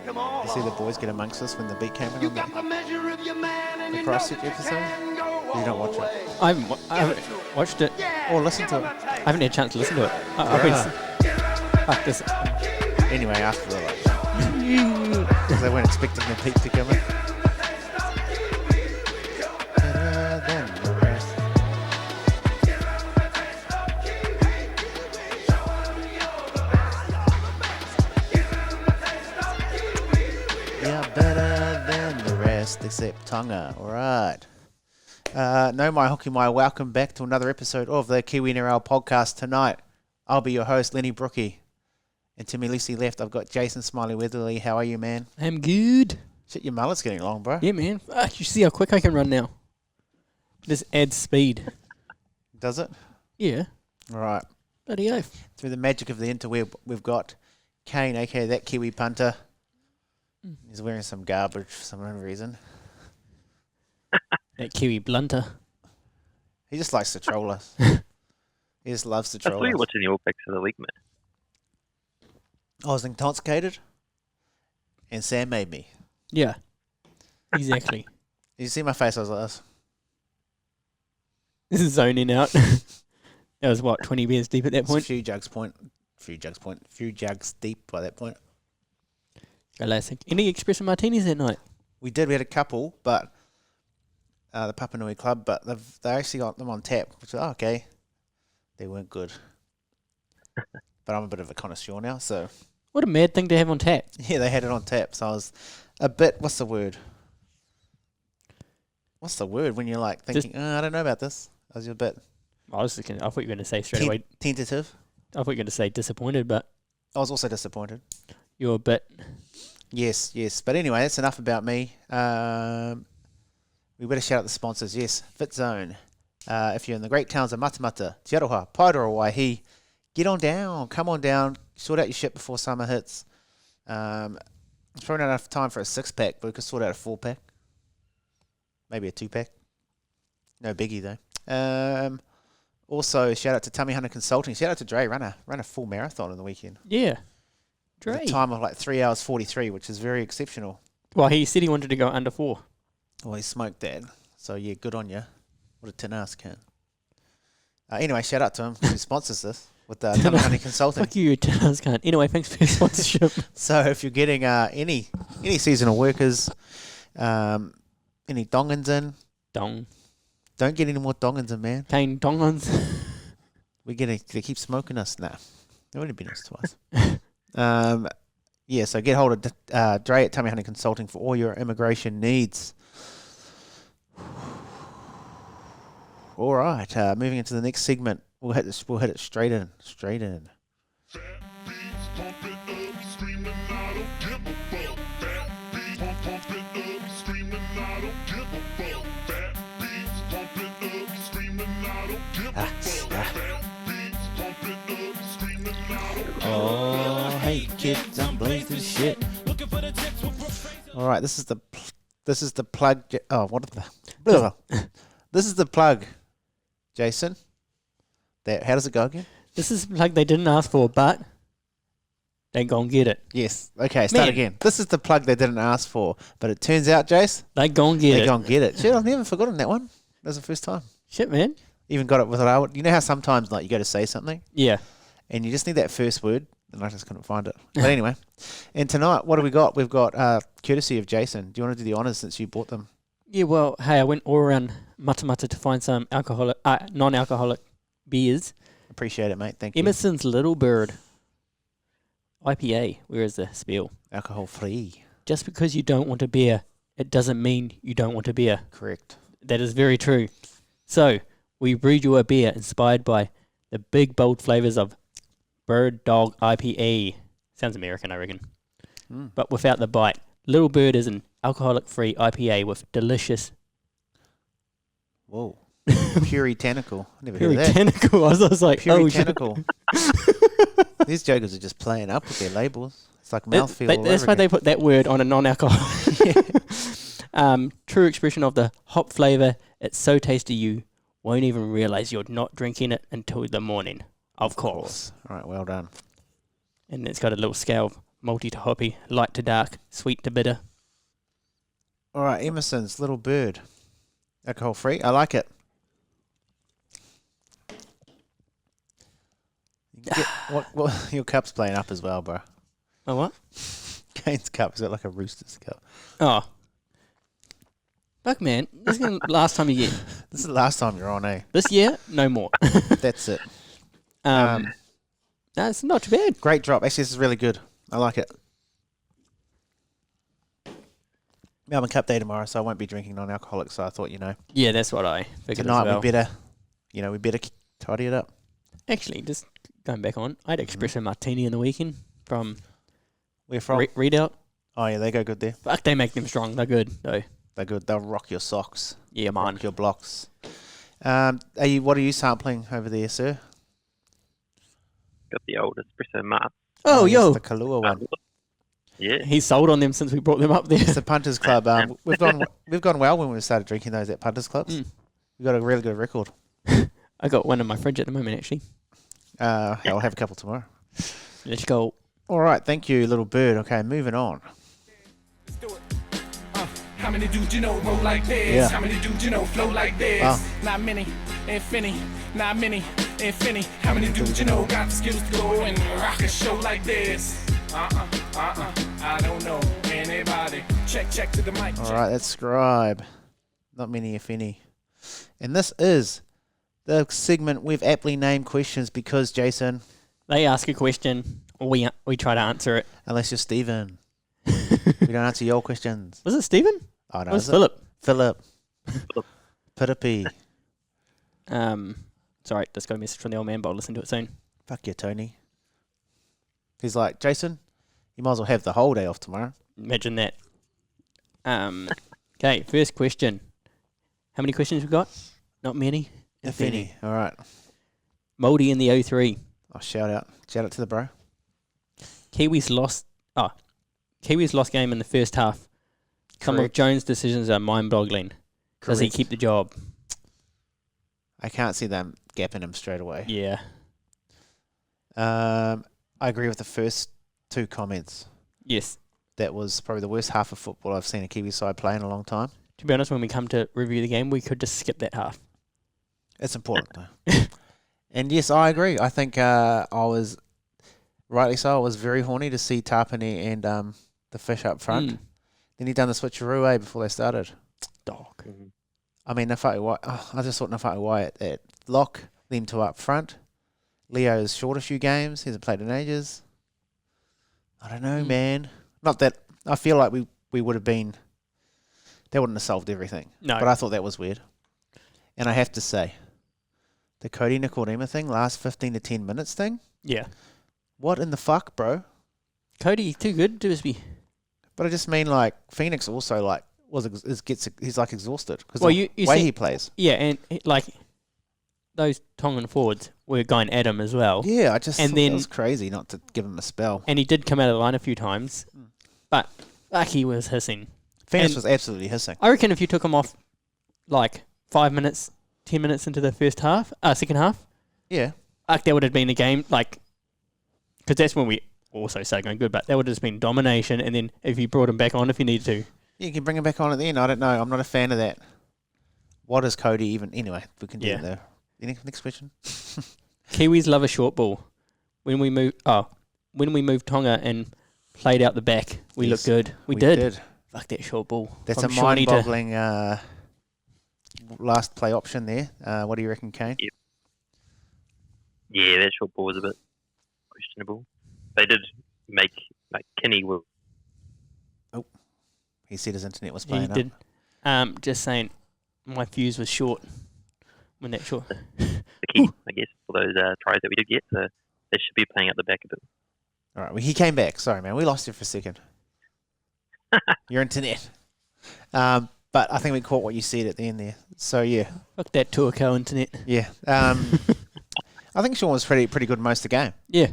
You see the boys get amongst us when the beat came in on the Christchurch episode? You don't watch it? I haven't watched it. Or listen to it? I haven't had a chance to listen to it. Fuck this. Anyway, after the because they weren't expecting the beat to come in. Except Tonga. Alright. No mai hoki mai. Welcome back to another episode of the Kiwi NRL podcast. Tonight, I'll be your host, Lennie Brookie. And to me, Lucy left, I've got Jason Smiley Weatherly. How are you, man? I'm good. Shit, your mullet's getting long, bro. Yeah, man. You see how quick I can run now? This adds speed. Does it? Yeah. Alright. Bloody oath. Through the magic of the interweb, we've got Kane, aka that Kiwi punter. He's wearing some garbage for some reason. That Kiwi blunter. He just likes to troll us. He just loves to troll us. I thought you were watching the All Blacks for the week, man. I was intoxicated, and Sam made me. Yeah, exactly. You see my face? I was like this. This is zoning out. That was what, 20 beers deep at that point? A few jugs deep by that point. Classic. Any espresso martinis that night? We did. We had a couple, but the Papa Nui Club, but they actually got them on tap, which was okay. They weren't good. But I'm a bit of a connoisseur now, so. What a mad thing to have on tap. Yeah, they had it on tap, so I was a bit, what's the word when you're like thinking, I don't know about this? I was a bit. I thought you were going to say straight away. Tentative. I thought you were going to say disappointed, but. I was also disappointed. You're a bit. Yes. But anyway, that's enough about me. We better shout out the sponsors. Yes, FitZone. If you're in the great towns of Matamata, Te Aroha, Paeroa, Waihi, get on down. Come on down. Sort out your shit before summer hits. It's probably not enough time for a 6-pack, but we could sort out a 4-pack. Maybe a 2-pack. No biggie, though. Also, shout out to Tummy Hunter Consulting. Shout out to Dre. Run a full marathon on the weekend. Yeah. Dre. With a time of like 3 hours 43, which is very exceptional. Well, he said he wanted to go under 4. Well, he smoked that. So, yeah, good on you. What a tin ass can. Anyway, shout out to him. He sponsors this with Tummy Hunter Consulting. Fuck you tin ass can. Anyway, thanks for your sponsorship. So, if you're getting any seasonal workers, any Tongans in. Dong. Don't get any more Tongans in, man. Kane Tongans. They keep smoking us. Nah. They wouldn't be nice to us. Yeah, so get hold of Dre at Tummy Hunter Consulting for all your immigration needs. All right, moving into the next segment, we'll hit it straight in. Oh, hey kids, I'm blazing shit. All right, this is the plug. Oh, what the? This is the plug, Jason. How does it go again? This is the plug they didn't ask for, but they gon' get it. Yes. Okay, start again. This is the plug they didn't ask for, but it turns out, Jace, they gon' get it. Shit, I've never forgotten that one. That was the first time. Shit, man. Even got it with it. You know how sometimes like you go to say something? Yeah. And you just need that first word, and I just couldn't find it. But anyway, and tonight, what do we got? We've got courtesy of Jason. Do you want to do the honours since you bought them? Yeah, well, hey, I went all around Matamata to find some non-alcoholic beers. Appreciate it, mate. Thank you. Emerson's Little Bird IPA. Where is the spiel? Alcohol free. Just because you don't want a beer, it doesn't mean you don't want a beer. Correct. That is very true. So, we brewed you a beer inspired by the big, bold flavours of Bird Dog IPA. Sounds American, I reckon. But without the bite. Little Bird is an alcoholic-free IPA with delicious... Whoa. Puritanical. Never heard of that. Puritanical. I was like, Puritanical. These jokers are just playing up with their labels. It's like mouthfeel. That's why they put that word on a non-alcoholic. True expression of the hop flavour. It's so tasty you won't even realise you're not drinking it until the morning. Of course. All right, well done. And it's got a little scale of Multi to hoppy, light to dark, sweet to bitter. All right, Emerson's Little Bird. Alcohol free. I like it. What your cup's playing up as well, bro. Oh, what? Kane's cup is it like a rooster's cup? Oh. Fuck, man. This is the last time you get. This is the last time you're on, eh? This year, no more. That's it. No, it's not too bad. Great drop. Actually, this is really good. I like it. Melbourne Cup day tomorrow, so I won't be drinking non-alcoholic. So I thought, Yeah, that's what I figured tonight as well. we better tidy it up. Actually, just going back on, I had espresso martini in the weekend from Where from? Readout. Oh yeah, they go good there. Fuck, they make them strong. They're good, though. They're good. They'll rock your socks. Yeah, man. Rock your blocks. What are you sampling over there, sir? Got the old espresso mart. Oh, yes, yo. the Kahlua one. Yeah. He's sold on them since we brought them up there. It's the Punters Club. We've gone well when we started drinking those at Punters Clubs. We've got a really good record. I got one in my fridge at the moment, actually. I'll have a couple tomorrow. Let's go. All right, thank you, Little Bird. Okay, moving on. Let's do it. How many dudes you know roll like this? Yeah. How many dudes you know flow like this? Wow. Not many, infinity. Not many, infinity. How many dudes you know got the skills to go and rock a show like this? I don't know anybody. Check to the mic. All right, that's Scribe. Not many, if any. And this is the segment we've aptly named Questions because, Jason, They ask a question, we try to answer it. unless you're Stephen, we don't answer your questions. Was it Stephen? Oh, no, It was is it? Philip. Philip. Pitapy. Sorry, just got a message from the old man, but I'll listen to it soon. Fuck you, Tony. He's like, Jason, you might as well have the whole day off tomorrow. Imagine that. Okay, first question. How many questions we got? Not many. If any. All right. Mouldy in the 03. Oh, shout out. Shout out to the bro. Kiwis lost game in the first half. Some of Correct. Jones' decisions are mind-boggling. Does he Correct. keep the job? I can't see them gapping him straight away. Yeah. I agree with the first two comments. Yes. That was probably the worst half of football I've seen a Kiwi side play in a long time. To be honest, when we come to review the game, we could just skip that half. It's important, though. And yes, I agree. I think I was, rightly so, I was very horny to see Tarpany and the fish up front. Mm. Then he done the switcheroo before they started. Dog. I mean, I just thought Nafatu Wyatt at lock, them two up front. Leo's short a few games. He hasn't played in ages. I don't know, man. Not that I feel like we would have been. They wouldn't have solved everything. No. But I thought that was weird. And I have to say, the Cody Nicodema thing, last 15 to 10 minutes thing. Yeah. What in the fuck, bro? Cody, too good to just be... But I just mean like Phoenix also like he's like exhausted because Well, the you way see- he plays. Yeah, and like those Tongan forwards were going at him as well. Yeah, I just And thought then- that was crazy not to give him a spell. And he did come out of the line a few times, but like he was hissing. Phoenix and- was absolutely hissing. I reckon if you took him off like 5 minutes, 10 minutes into the second half, Yeah. like that would have been a game, like, because that's when we also started going good, but that would have just been domination, and then if you brought him back on if you needed to. You can bring him back on at the end. I don't know. I'm not a fan of that. What is Cody even? Anyway, we can do Yeah. it there. Next question. Kiwis love a short ball. When we moved Tonga and played out the back, we Yes, looked good. We did. Fuck that short ball. That's From a Shawnee to- mind-boggling last play option there. What do you reckon, Kane? Yeah, that short ball was a bit questionable. They did make like Kinney will. He said his internet was He playing did. up. Just saying, my fuse was short when that short. The key, I guess, for those tries that we did get. So they should be playing up the back a bit. All right, well, he came back. Sorry, man. We lost you for a second. Your internet. But I think we caught what you said at the end there. So, yeah. Fuck that Tuakau internet. Yeah. I think Sean was pretty good most of the game. Yeah.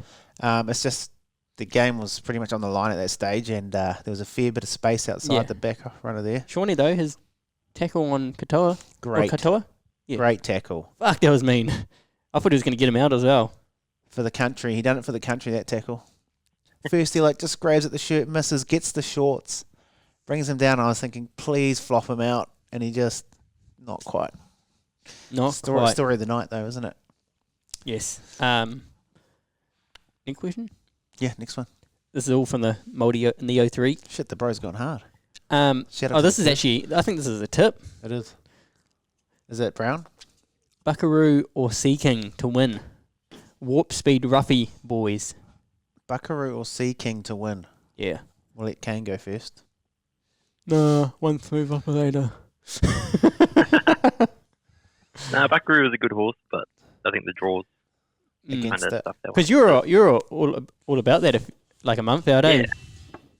It's just the game was pretty much on the line at that stage, and there was a fair bit of space outside Yeah. the back runner there. Shawnee, though, his tackle on Katoa. Great. Or Katoa? Yeah. Great tackle. Fuck, that was mean. I thought he was going to get him out as well. For the country. He done it for the country, that tackle. First he just grabs at the shirt, misses, gets the shorts, brings him down. I was thinking, please flop him out, and he just not quite. Not Story quite. of the night though, isn't it? Yes. Next question. Yeah, next one. This is all from the Moldy in the 03. Shit, the bro's gone hard. This is actually, I think this is a tip. It is. Is it Brown? Buckaroo or Sea King to win? Warp Speed Ruffy boys. Buckaroo or Sea King to win? Yeah. We'll let Kane go first. No, one smooth operator. Nah, Buckaroo is a good horse, but I think the draws Against kind of it. stuff that Because you're all about that like a month out, eh?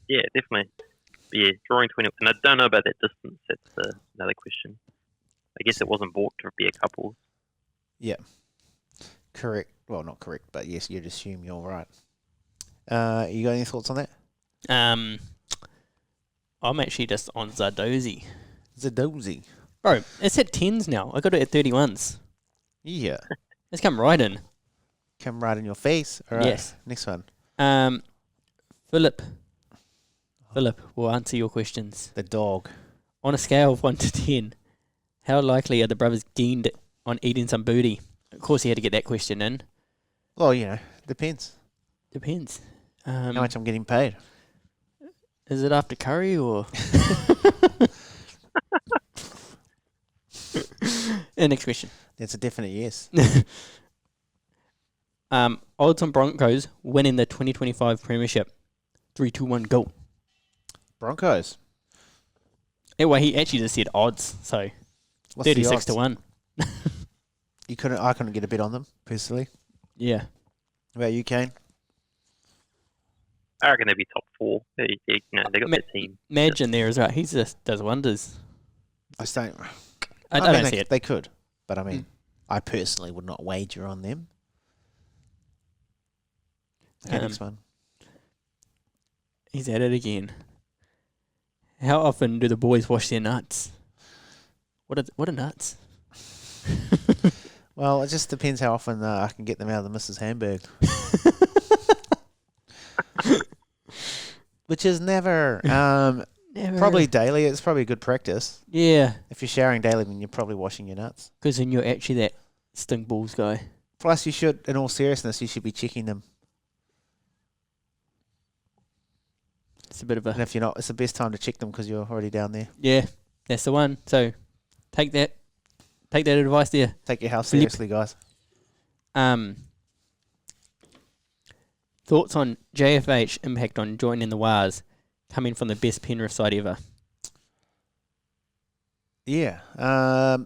Yeah, definitely. But yeah, drawing 20, and I don't know about that distance. That's another question. I guess it wasn't bought to be a couple. Yeah. Correct. Well, not correct, but yes, you'd assume you're right. You got any thoughts on that? I'm actually just on Zardozi. Zadozi. Bro, it's at 10s now. I got it at 31s. Yeah. Let's come right in. Come right in your face. All right. Yes. Next one. Philip will answer your questions. The dog. On a scale of 1 to 10, how likely are the brothers gained on eating some booty? Of course, he had to get that question in. Well, depends. Depends. How much I'm getting paid. Is it after curry or? Next question. That's a definite yes. Odds on Broncos winning the 2025 Premiership. 3, 2, 1, go. Broncos. Anyway, he actually just said odds, so What's the 36 odds? to 1. I couldn't get a bet on them, personally. Yeah. What about you, Kane? I reckon they'd be top 4. They got their team. Madge in there as well. He just does wonders. I don't. I mean, don't see it. They could, but I mean, I personally would not wager on them. Okay, next one. He's at it again. How often do the boys wash their nuts? What are nuts? Well, it just depends how often I can get them out of the Mrs. Hamburg. Which is never. Never. Probably daily. It's probably good practice. Yeah, If you're showering daily, then you're probably washing your nuts. because then you're actually that stink balls guy. Plus, you should, in all seriousness, you should be checking them. It's a bit of And a... if you're not, it's the best time to check them because you're already down there. Yeah, that's the one. So, take that advice there. Take your health Flip. seriously, guys. Thoughts on JFH impact on joining the Wars, coming from the best Penrith side ever? Yeah. I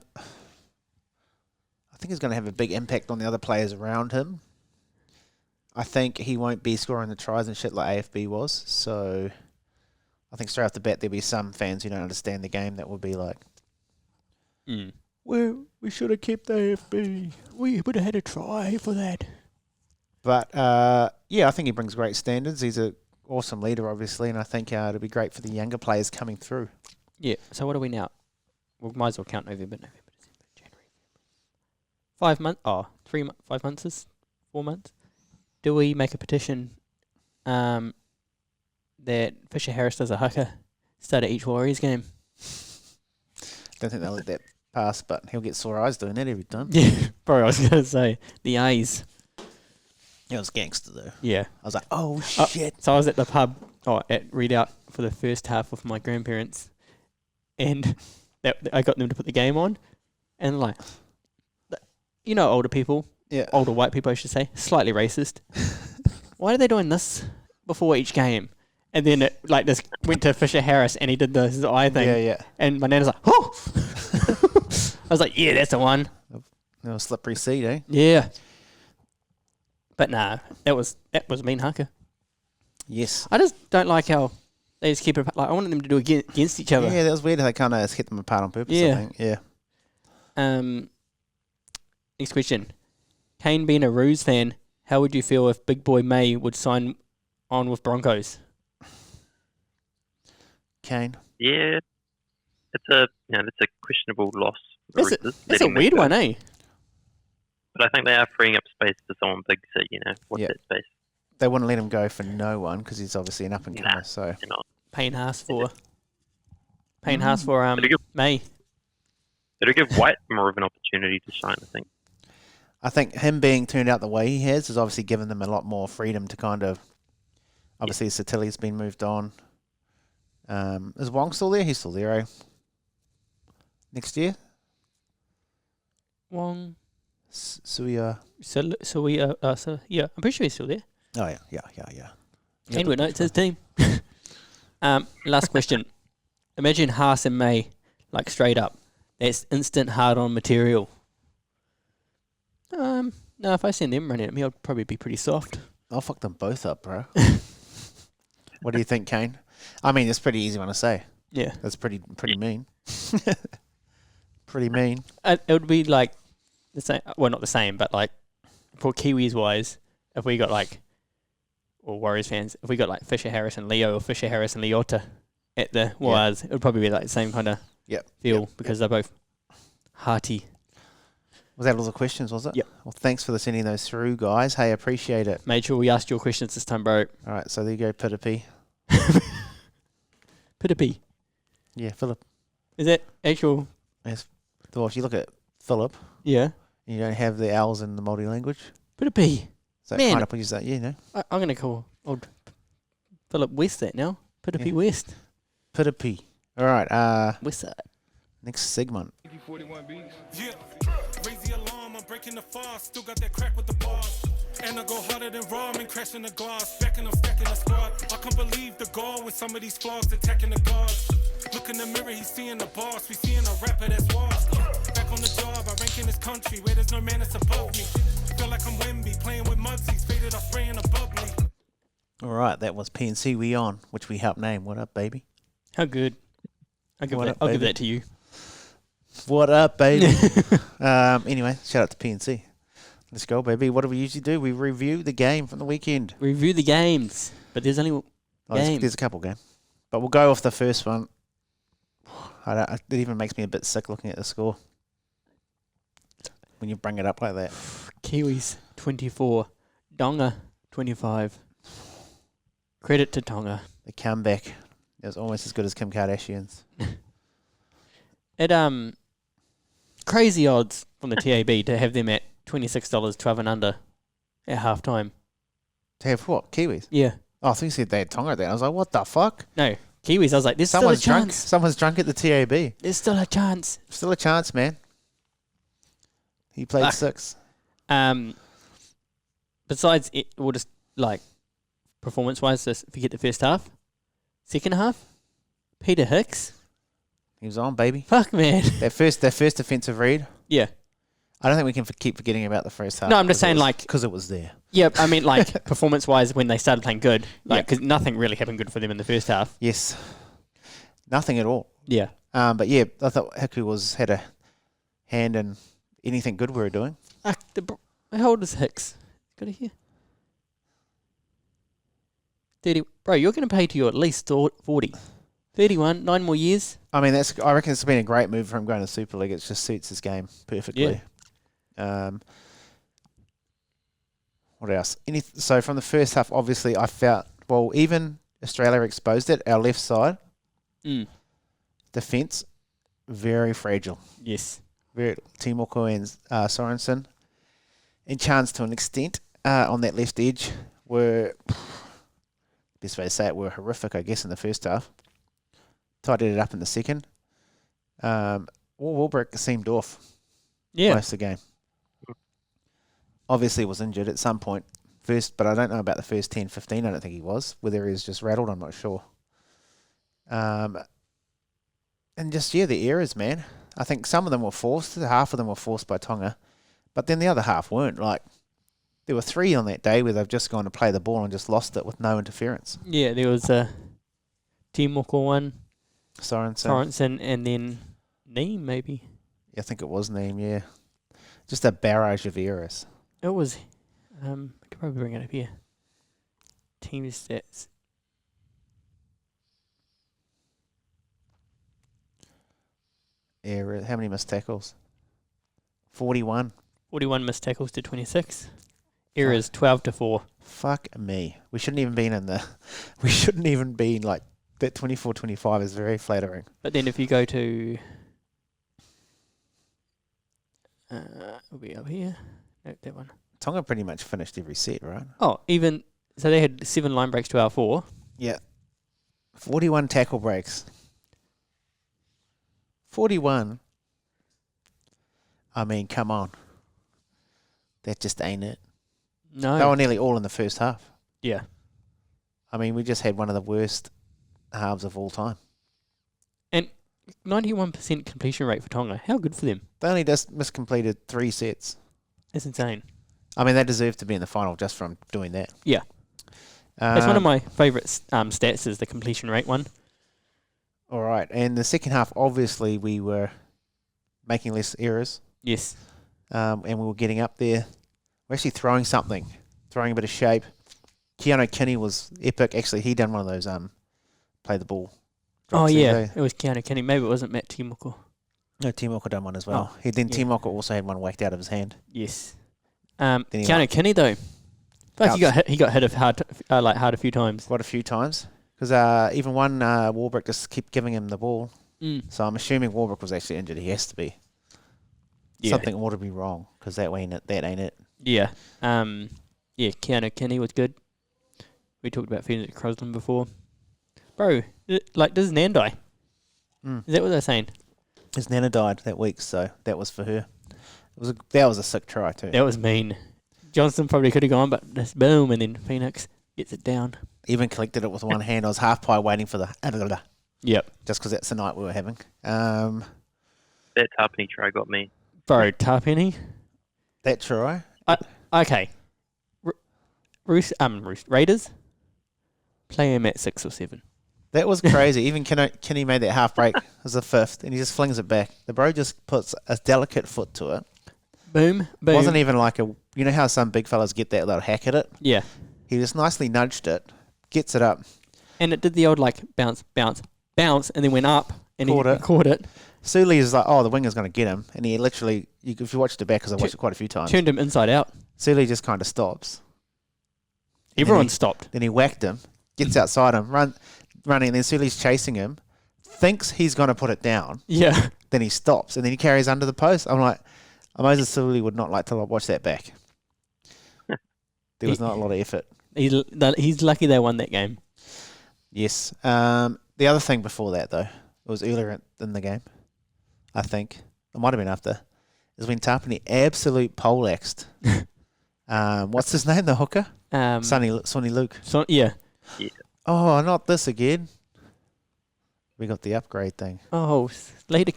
think he's going to have a big impact on the other players around him. I think he won't be scoring the tries and shit like AFB was. So I think straight off the bat there'll be some fans who don't understand the game that will be like, well, we should have kept the AFB. We would have had a try for that. But, yeah, I think he brings great standards. He's an awesome leader, obviously, and I think it'll be great for the younger players coming through. Yeah, so what are we now? We might as well count November, December, January. 5 months? Oh, 5 months is 4 months. Do we make a petition that Fisher Harris does a haka start at each Warriors game? Don't think they'll let that pass, but he'll get sore eyes doing that every time. Yeah, bro, I was going to say, the A's. It was gangster, though. Yeah. I was like, oh, shit. So I was at the pub, at Readout for the first half with my grandparents, and I got them to put the game on, and like, older people, Yeah. older white people, I should say, slightly racist. Why are they doing this before each game? And then it just went to Fisher Harris, and he did his eye thing. Yeah, yeah. And my nana's like, oh! I was like, yeah, that's the one. No slippery seat, eh? Yeah. But nah, that was mean haka. Yes. I just don't like how they just keep it. Like I wanted them to do it against each other. Yeah, that was weird how they kind of hit them apart on purpose, Yeah. I think. Yeah. Next question. Kane being a Roos fan, how would you feel if Big Boy May would sign on with Broncos? Kane. Yeah, it's a questionable loss. For the Roosters, That's a letting them weird go. one, eh? But I think they are freeing up space for someone big to watch Yeah. that space. they wouldn't let him go for no one because he's obviously an up and comer. Nah. So You know, Payne Haas for May. it'll give White more of an opportunity to shine, I think. I think him being turned out the way he has obviously given them a lot more freedom to kind of. Obviously, Satili's been moved on. Is Wong still there? He's still there, eh? Next year? Wong. Suia. Yeah, I'm pretty sure he's still there. Oh, yeah. Kane would know it's his team. Last question. Imagine Haas and May, like straight up. That's instant hard-on material. No, if I send them running at me, I'd probably be pretty soft. I'll fuck them both up, bro. What do you think, Kane? I mean, it's pretty easy one to say. Yeah. That's pretty mean. Pretty mean. It would be like the same. Well, not the same, but like for Kiwis wise, if we got like, or Warriors fans, if we got like Fisher Harris and Leo or Fisher Harris and Leota at the Wires, it would probably be like the same kind of feel because they're both hearty. Was that all the questions, was it? Yep. Well, thanks for sending those through, guys. Hey, appreciate it. Made sure we asked your questions this time, bro. All right, so there you go, Pitapi. Pitapi. Yeah, Philip. Is that actual? Yes. Well, if you look at Philip, Yeah. you don't have the L's in the Māori language. Pitapi. So Man. pineapple use that, you know. I'm going to call old Philip West that now. Pitapi West. Pitapi. All right, West side. next segment. Yeah, raise the alarm, I'm breaking the fast. Still got that crack with the bars. And I go harder than ramen, crashing the glass. Backing, I'm stacking the squad. I can't believe the goal with some of these flaws attacking the guards. Look in the mirror, he's seeing the boss. We seeing a rapper that's lost. Back on the job, I rank in this country where there's no man that's above me. Feel like I'm Wemby, playing with Mugsies. Faded, I'm spraying above me. All right, that was PNC We On, which we helped name. What up, baby? How good. I'll give What that up, baby? to you. What up, baby? Anyway, shout out to PNC. Let's go, baby. What do we usually do? We review the game from the weekend. Review the games, but there's only games. There's a couple games. But we'll go off the first one. It even makes me a bit sick looking at the score when you bring it up like that. Kiwis 24, Tonga 25. Credit to Tonga. The comeback. It was almost as good as Kim Kardashian's. Crazy odds from the TAB to have them at $26, 12 and under at half time. To have what? Kiwis? Yeah. Oh, I think you said they had Tonga there. I was like, what the fuck? No, Kiwis. I was like, there's Someone's still a drunk. chance. Someone's drunk at the TAB. There's still a chance. Still a chance, man. He played Fuck. 6. Besides, we'll just like performance-wise, just forget the first half. Second half, Peter Hicks. He was on, baby. Fuck, man. That first defensive read. Yeah. I don't think we can keep forgetting about the first half. No, I'm just saying, like, because it was there. Yeah, I mean, like, performance-wise, when they started playing good, like, because nothing really happened good for them in the first half. Yes, nothing at all. Yeah. But yeah, I thought Hiku had a hand in anything good we were doing. How old is Hicks? Got it here. 30. Bro, you're going to pay to you at least 40. 31, 9 more years. I mean, I reckon it's been a great move for him going to Super League. It just suits his game perfectly. Yeah. What else? So from the first half, obviously, I felt, well, even Australia exposed it, our left side, defence, very fragile. Yes. Very Timoko and Sorensen, and Chance to an extent on that left edge were, best way to say it, were horrific, I guess, in the first half. Tidied it up in the second. Warbrick seemed off most of the game. Obviously was injured at some point first, but I don't know about the first 10, 15. I don't think he was. Whether he was just rattled, I'm not sure. And just, the errors, man. I think some of them were forced. Half of them were forced by Tonga. But then the other half weren't. Like, there were 3 on that day where they've just gone to play the ball and just lost it with no interference. Yeah, there was a Timoko one. Sorensen, and then Neem, maybe. I think it was Neem, yeah. Just a barrage of errors. It was, I could probably bring it up here. Team stats. Error. How many missed tackles? 41. 41 missed tackles to 26. Errors 12-4. Fuck me. We shouldn't even been in the. We shouldn't even be like that. 24-25 is very flattering. But then if you go to, we'll be up here. No, that one. Tonga pretty much finished every set, right? Oh, even so, they had 7 line breaks to our 4. Yeah. 41 tackle breaks. 41. I mean, come on. That just ain't it. No. They were nearly all in the first half. Yeah. I mean, we just had one of the worst halves of all time. And 91% completion rate for Tonga. How good for them? They only just miscompleted 3 sets. That's insane. I mean, they deserve to be in the final just from doing that. Yeah. That's one of my favourite stats is the completion rate one. All right. And the second half, obviously, we were making less errors. Yes. And we were getting up there. We're actually throwing something, throwing a bit of shape. Kiwi was epic. Actually, he done one of those play the ball. Oh, yeah. There. It was Kiwi. Maybe it wasn't Matt Timoko. No, Timoko done one as well. Oh, Timoko also had one whacked out of his hand. Yes. he Kiwi though. But he got hit hard a few times. Quite a few times. Because even one Warbrick just kept giving him the ball. So I'm assuming Warbrick was actually injured. He has to be. Yeah. Something ought to be wrong because that ain't it. Yeah. Kiwi was good. We talked about Phoenix Crosland before. Bro, does Nan die? Is that what they're saying? His Nana died that week, so that was for her. That was a sick try too. That was mean. Johnston probably could have gone, but just boom, and then Phoenix gets it down. Even collected it with one hand. I was half pie waiting for the... Yep. Just because that's the night we were having. That Tarpany try got me. Bro, Tarpenny. That try? Okay. Raiders, play him at 6 or 7. That was crazy. Even Kenny made that half break as the 5th, and he just flings it back. The bro just puts a delicate foot to it. Boom, boom. Wasn't even like a... You know how some big fellas get that little hack at it? Yeah. He just nicely nudged it, gets it up. And it did the old, bounce, bounce, bounce, and then went up, and caught it. Suli is like, the winger's going to get him. And he literally... if you watch it back, because I watched it quite a few times. Turned him inside out. Suli just kind of stops. Everyone stopped. Then he whacked him, gets outside him, running, and then Suli's chasing him, thinks he's going to put it down. Yeah. Then he stops, and then he carries under the post. I'm like, Moses Suli would not like to watch that back. There was not a lot of effort. He's lucky they won that game. Yes. The other thing before that, though, it was earlier in the game, I think. It might have been after. Is when Tarpany absolute poleaxed. What's his name, the hooker? Sonny Luke. Yeah. Oh, not this again. We got the upgrade thing. Oh, later.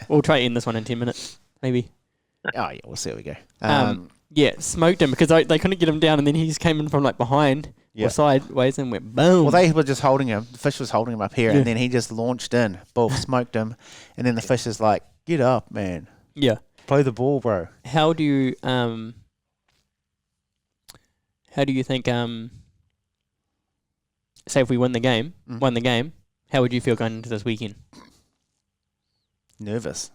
We'll try to end this one in 10 minutes, maybe. Oh, yeah, we'll see how we go. Yeah, smoked him because they couldn't get him down, and then he just came in from behind or sideways and went boom. Well, they were just holding him. The fish was holding him up here, and then he just launched in. Boom, smoked him, and then the fish is like, "Get up, man! Yeah, play the ball, bro." How do you think say if we won the game, how would you feel going into this weekend? Nervous.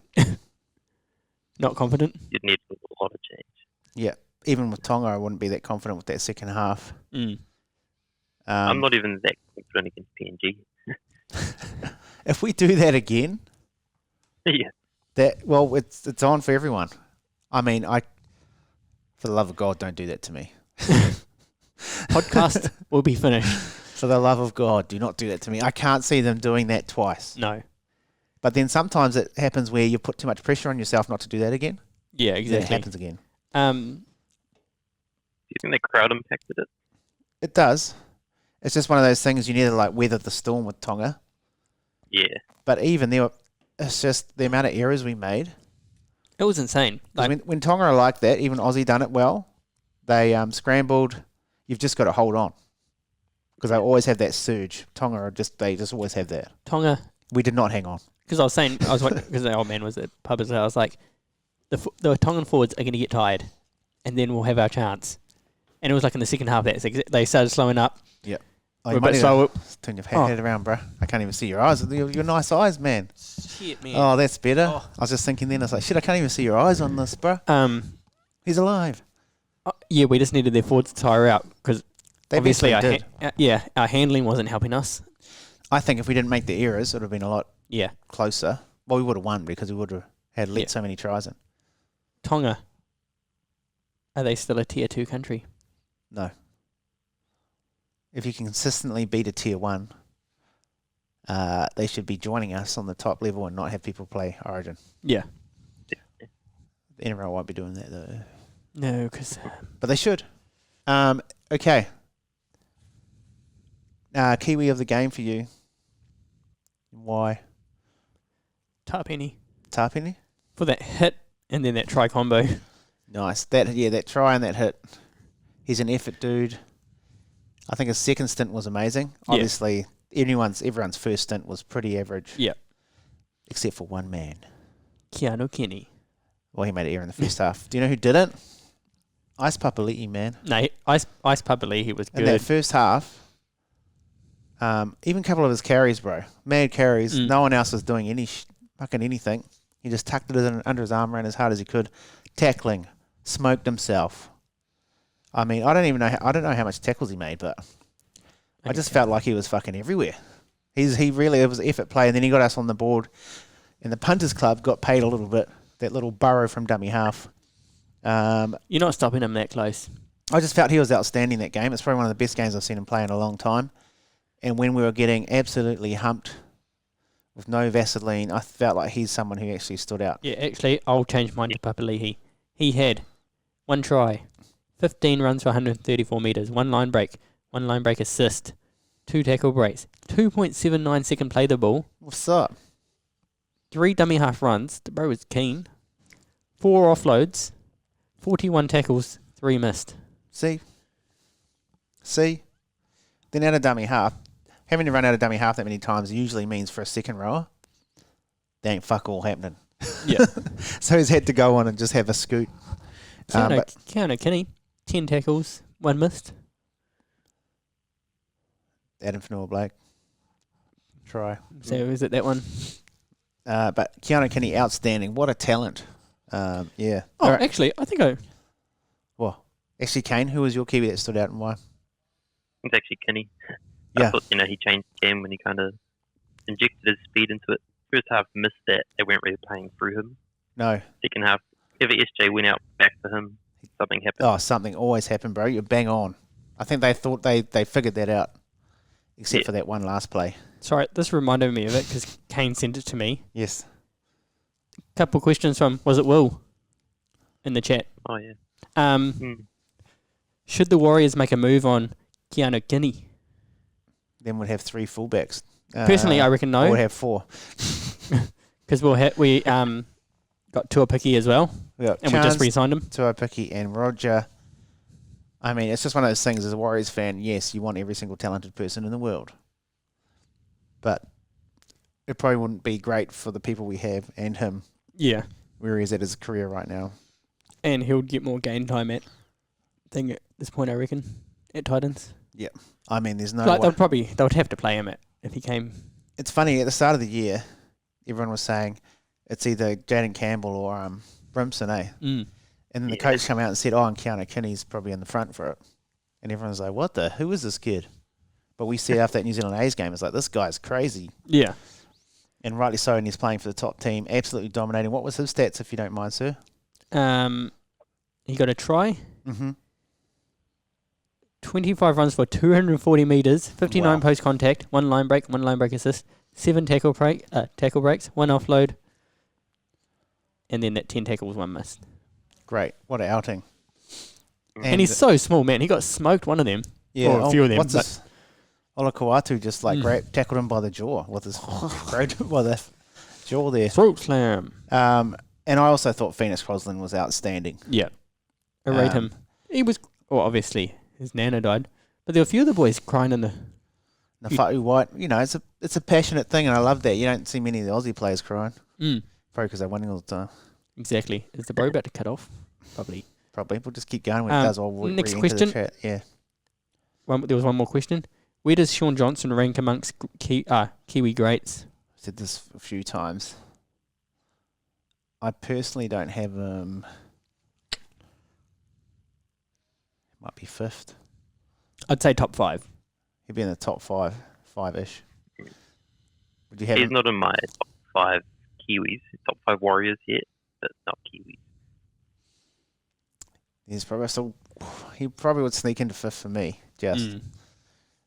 Not confident? You'd need a lot of change. Yeah. Even with Tonga, I wouldn't be that confident with that second half. I'm not even that confident against PNG. If we do that again, yeah, it's on for everyone. I mean, for the love of God, don't do that to me. Podcast will be finished. For the love of God, do not do that to me. I can't see them doing that twice. No. But then sometimes it happens where you put too much pressure on yourself not to do that again. Yeah, exactly. It happens again. Do you think the crowd impacted it? It does. It's just one of those things you need to weather the storm with Tonga. Yeah. But even there, it's just the amount of errors we made. It was insane. When Tonga are like that, even Aussie done it well. They scrambled. You've just got to hold on. Because they always have that surge. Tonga they just always have that. Tonga. We did not hang on. Because because the old man was at pub as well. I was like, the Tongan forwards are going to get tired, and then we'll have our chance. And it was in the second half that they started slowing up. Yeah. We're a bit slow. Turn your head around, bro. I can't even see your eyes. Your nice eyes, man. Shit, man. Oh, that's better. Oh. I was just thinking then, I was like, shit, I can't even see your eyes on this, bro. He's alive. Yeah, we just needed their forwards to tire out because They obviously basically did. our handling wasn't helping us. I think if we didn't make the errors, it would have been a lot Yeah. closer. Well, we would have won because we would have had let so many tries in. Tonga, are they still a tier 2 country? No. If you can consistently beat a tier 1, they should be joining us on the top level and not have people play Origin. Yeah. The NRL won't be doing that though. No, because... But they should. Okay. Kiwi of the game for you. Why? Tapeni. Tapini? For that hit and then that try combo. Nice. That try and that hit. He's an effort dude. I think his second stint was amazing. Yeah. Obviously, everyone's first stint was pretty average. Yeah. Except for one man. Keanu Kenny. Well, he made an error in the first half. Do you know who didn't? Ice Papali'i, man. No, Ice Papali'i was In good. that first half, even a couple of his carries, bro. Mad carries. No one else was doing fucking anything. He just tucked it in under his arm, ran as hard as he could. Tackling. Smoked himself. I mean, I don't know how much tackles he made, but I just felt like he was fucking everywhere. It was effort play, and then he got us on the board. And the punters club got paid a little bit. That little burrow from dummy half. You're not stopping him that close. I just felt he was outstanding that game. It's probably one of the best games I've seen him play in a long time. And when we were getting absolutely humped with no Vaseline, I felt like he's someone who actually stood out. Yeah, actually, I'll change mine to Papali'i. He had 1 try, 15 runs for 134 metres, 1 line break assist, 2 tackle breaks, 2.79 second play the ball, What's up? 3 dummy half runs, the bro was keen, 4 offloads, 41 tackles, 3 missed. See? Then out of dummy half, having to run out of dummy half that many times usually means for a second rower, there ain't fuck all happening. Yeah. So he's had to go on and just have a scoot. Keanu Kenny, 10 tackles, 1 missed. Adam Fanua Blake. Try. So is it that one? But Keanu Kenny, outstanding. What a talent. Yeah. Oh, Alright. actually, I think Well, actually, Kane, who was your Kiwi that stood out and why? It's actually Kenny. Yeah. I thought, he changed the game when he kind of injected his speed into it. First half missed that. They weren't really playing through him. No. Second half, if SJ went out back to him, something happened. Oh, something always happened, bro. You're bang on. I think they thought they figured that out, except for that one last play. sorry, this reminded me of it because Kane sent it to me. Yes. Couple questions from, was it Will? In the chat. Oh, yeah. Should the Warriors make a move on Keanu Kenny? Then we'd have 3 fullbacks. Personally, I reckon no. We'd have 4. Because we got Tuapiki as well, We got and we just Chance, re-signed him. Tuapiki and Roger. I mean, it's just one of those things as a Warriors fan, yes, you want every single talented person in the world. But it probably wouldn't be great for the people we have and him Yeah, where he is at his career right now. and he'll get more game time at this point, I reckon, at Titans. I mean, there's no Like way. they would have to play him if he came. It's funny, at the start of the year, everyone was saying it's either Jaden Campbell or Brimson, eh? Mm. And then the coach came out and said, and Keanu Kinney's probably in the front for it. And everyone's like, who is this kid? But we see after that New Zealand A's game, it's like, this guy's crazy. Yeah. And rightly so, and he's playing for the top team, absolutely dominating. What was his stats, if you don't mind, sir? He got a try. Mm-hmm. 25 runs for 240 metres, 59 Wow. post contact, 1 line break assist, 7 tackle breaks, 1 offload, and then that 10 tackles, 1 missed. Great. What an outing. And he's so small, man. He got smoked, one of them. yeah, or a few of them. What's this? Olakau'atu just tackled him by the jaw with his by the jaw there. Throat slam. And I also thought Phoenix Crosland was outstanding. Yeah. I rate him. He was, obviously, his nana died. But there were a few of the boys crying in the... Nafa'u White, it's a passionate thing, and I love that. You don't see many of the Aussie players crying. Mm. Probably because they're winning all the time. Exactly. Is the bro about to cut off? Probably. We'll just keep going when it does. I'll next re-enter question. the chat. Yeah. There was one more question. Where does Sean Johnson rank amongst Kiwi greats? I've said this a few times. I personally don't have Might be fifth. I'd say top 5. He'd be in the top five-ish. Would you have He's him? not in my top 5 Kiwis, top 5 Warriors yet, but not Kiwis. He's probably still. He probably would sneak into fifth for me. Just. Mm.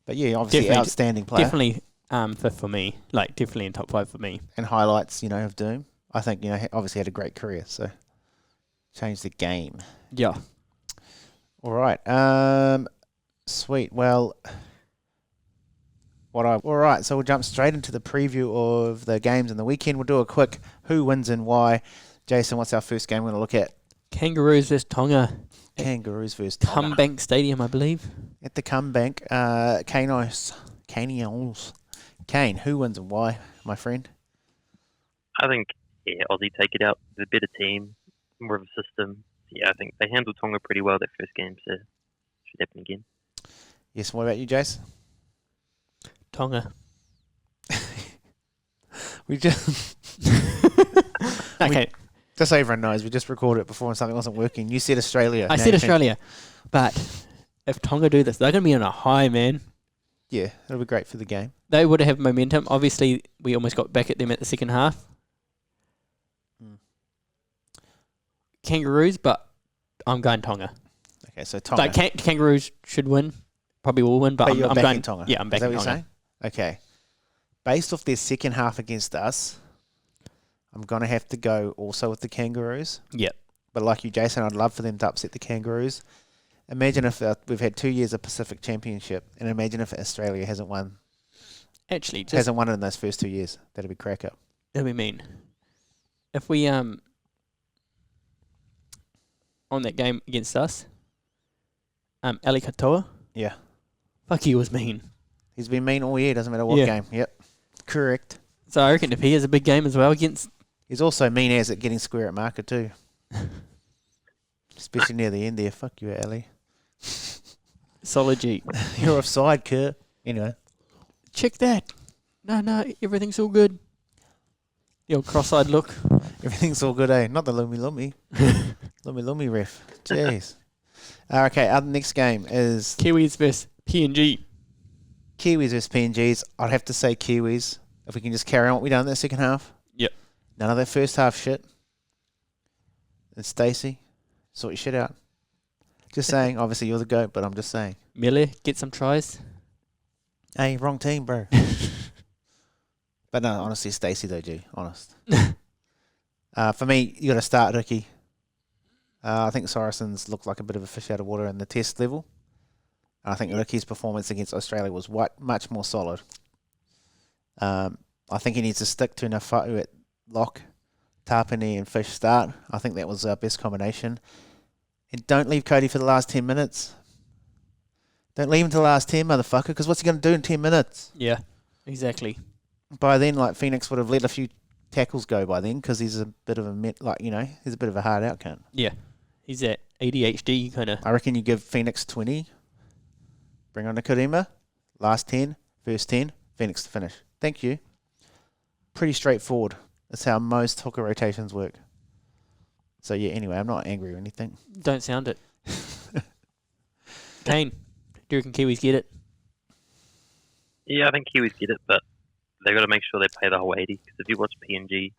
But yeah, obviously Definitely- outstanding player. Definitely 5th for me. Like, definitely in top 5 for me. And highlights, of Doom. I think, he obviously had a great career, so changed the game. Yeah. All right. Sweet. Well, all right, so we'll jump straight into the preview of the games in the weekend. We'll do a quick who wins and why. Jason, what's our first game we're going to look at? Kangaroos versus Tonga. Kangaroos versus Tonga. Cumbank Stadium, I believe. At the Cumbank, Caneos. Kane, who wins and why, my friend? I think, Aussie take it out. They're a better team, more of a system. Yeah, I think they handled Tonga pretty well that first game, so should happen again. Yes, what about you, Jace? Tonga. We just... Okay. Just so everyone knows, we just recorded it before and something wasn't working. You said Australia. I Now said you think- Australia. But if Tonga do this, they're going to be on a high, man. Yeah, it'll be great for the game. They would have momentum. Obviously, we almost got back at them at the second half. Mm. Kangaroos, but I'm going Tonga. Okay, so Tonga. Like, Kangaroos should win. Probably will win, but, But you're I'm backing going Tonga. Yeah, I'm Is that backing what you're Tonga. saying? Okay. Based off their second half against us, I'm going to have to go also with the Kangaroos. Yep. But like you, Jason, I'd love for them to upset the Kangaroos. Imagine if we've had 2 years of Pacific Championship, and imagine if Australia hasn't won Actually, just hasn't won it in those first 2 years. That'd be cracker. that'd be mean. If we on that game against us, Ali Katoa, Yeah. fuck, he was mean. He's been mean all year, doesn't matter what Yeah. game. Yep. Correct. So I reckon if he has a big game as well against, He's also mean as at getting square at marker too. Especially near the end there. Fuck you, Ali. Solid G. You're offside, Kurt. Anyway. Check that. No, everything's all good. The old cross-eyed look. Everything's all good, eh? Not the Lumi Lumi. Lumi Lumi ref. Jeez. Okay, our next game is Kiwis versus PNG. Kiwis versus PNGs. I'd have to say Kiwis. If we can just carry on what we done in the second half. Yep. None of that first half shit. And Stacey, sort your shit out. Just saying. Obviously, you're the GOAT, but I'm just saying. Miller, get some tries. Hey, wrong team, bro. But no, honestly, Stacey though, G. Honest. For me, you got to start Ricky. I think Saracens looked like a bit of a fish out of water in the test level. I think Ricky's performance against Australia was much more solid. I think he needs to stick to Nafa'u at lock, Tapani and Fish start. I think that was our best combination. And don't leave Cody for the last 10 minutes. Don't leave him to the last 10, motherfucker, because what's he going to do in 10 minutes? Yeah, exactly. By then, like, Phoenix would have let a few tackles go by then because he's a bit of he's a bit of a hard out cunt. Yeah, he's that ADHD kind of. I reckon you give Phoenix 20, bring on Nikodima, last 10, first 10, Phoenix to finish. Thank you. Pretty straightforward. That's how most hooker rotations work. So, yeah, anyway, I'm not angry or anything. Don't sound it. Kane, do you reckon Kiwis get it? Yeah, I think Kiwis get it, but they've got to make sure they pay the whole 80. Because if you watch PNG,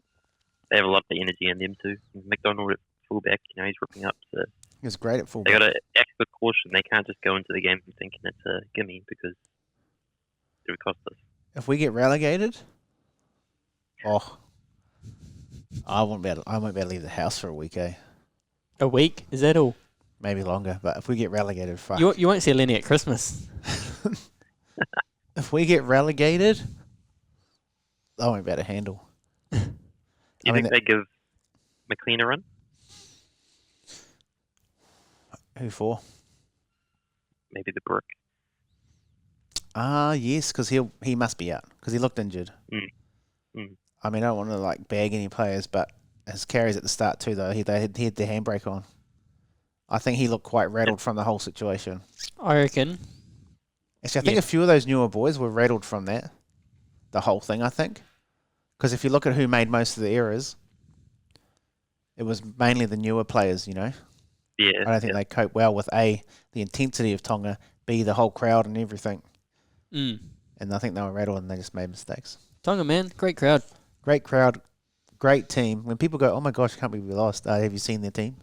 they have a lot of energy in them too. McDonald at fullback, he's ripping up. So He was great at they fullback. got to act with caution. They can't just go into the game thinking it's a gimme because it would cost us. If we get relegated, I won't be able to leave the house for a week, eh? A week? Is that all? Maybe longer, but if we get relegated, fuck. You won't see Lennie at Christmas. If we get relegated, I won't be able to handle. Do you think they give McLean a run? Who for? Maybe the Brook. Yes, because he must be out because he looked injured. I mean, I don't want to bag any players, but his carries at the start too, though, he had the handbrake on. I think he looked quite rattled from the whole situation. I reckon. Actually, I think a few of those newer boys were rattled from that. The whole thing, I think. Because if you look at who made most of the errors, it was mainly the newer players, Yeah. I don't think they cope well with A, the intensity of Tonga, B, the whole crowd and everything. Mm. And I think they were rattled and they just made mistakes. Tonga, man, great crowd. Great crowd, great team. When people go, oh my gosh, can't believe we lost. Have you seen their team?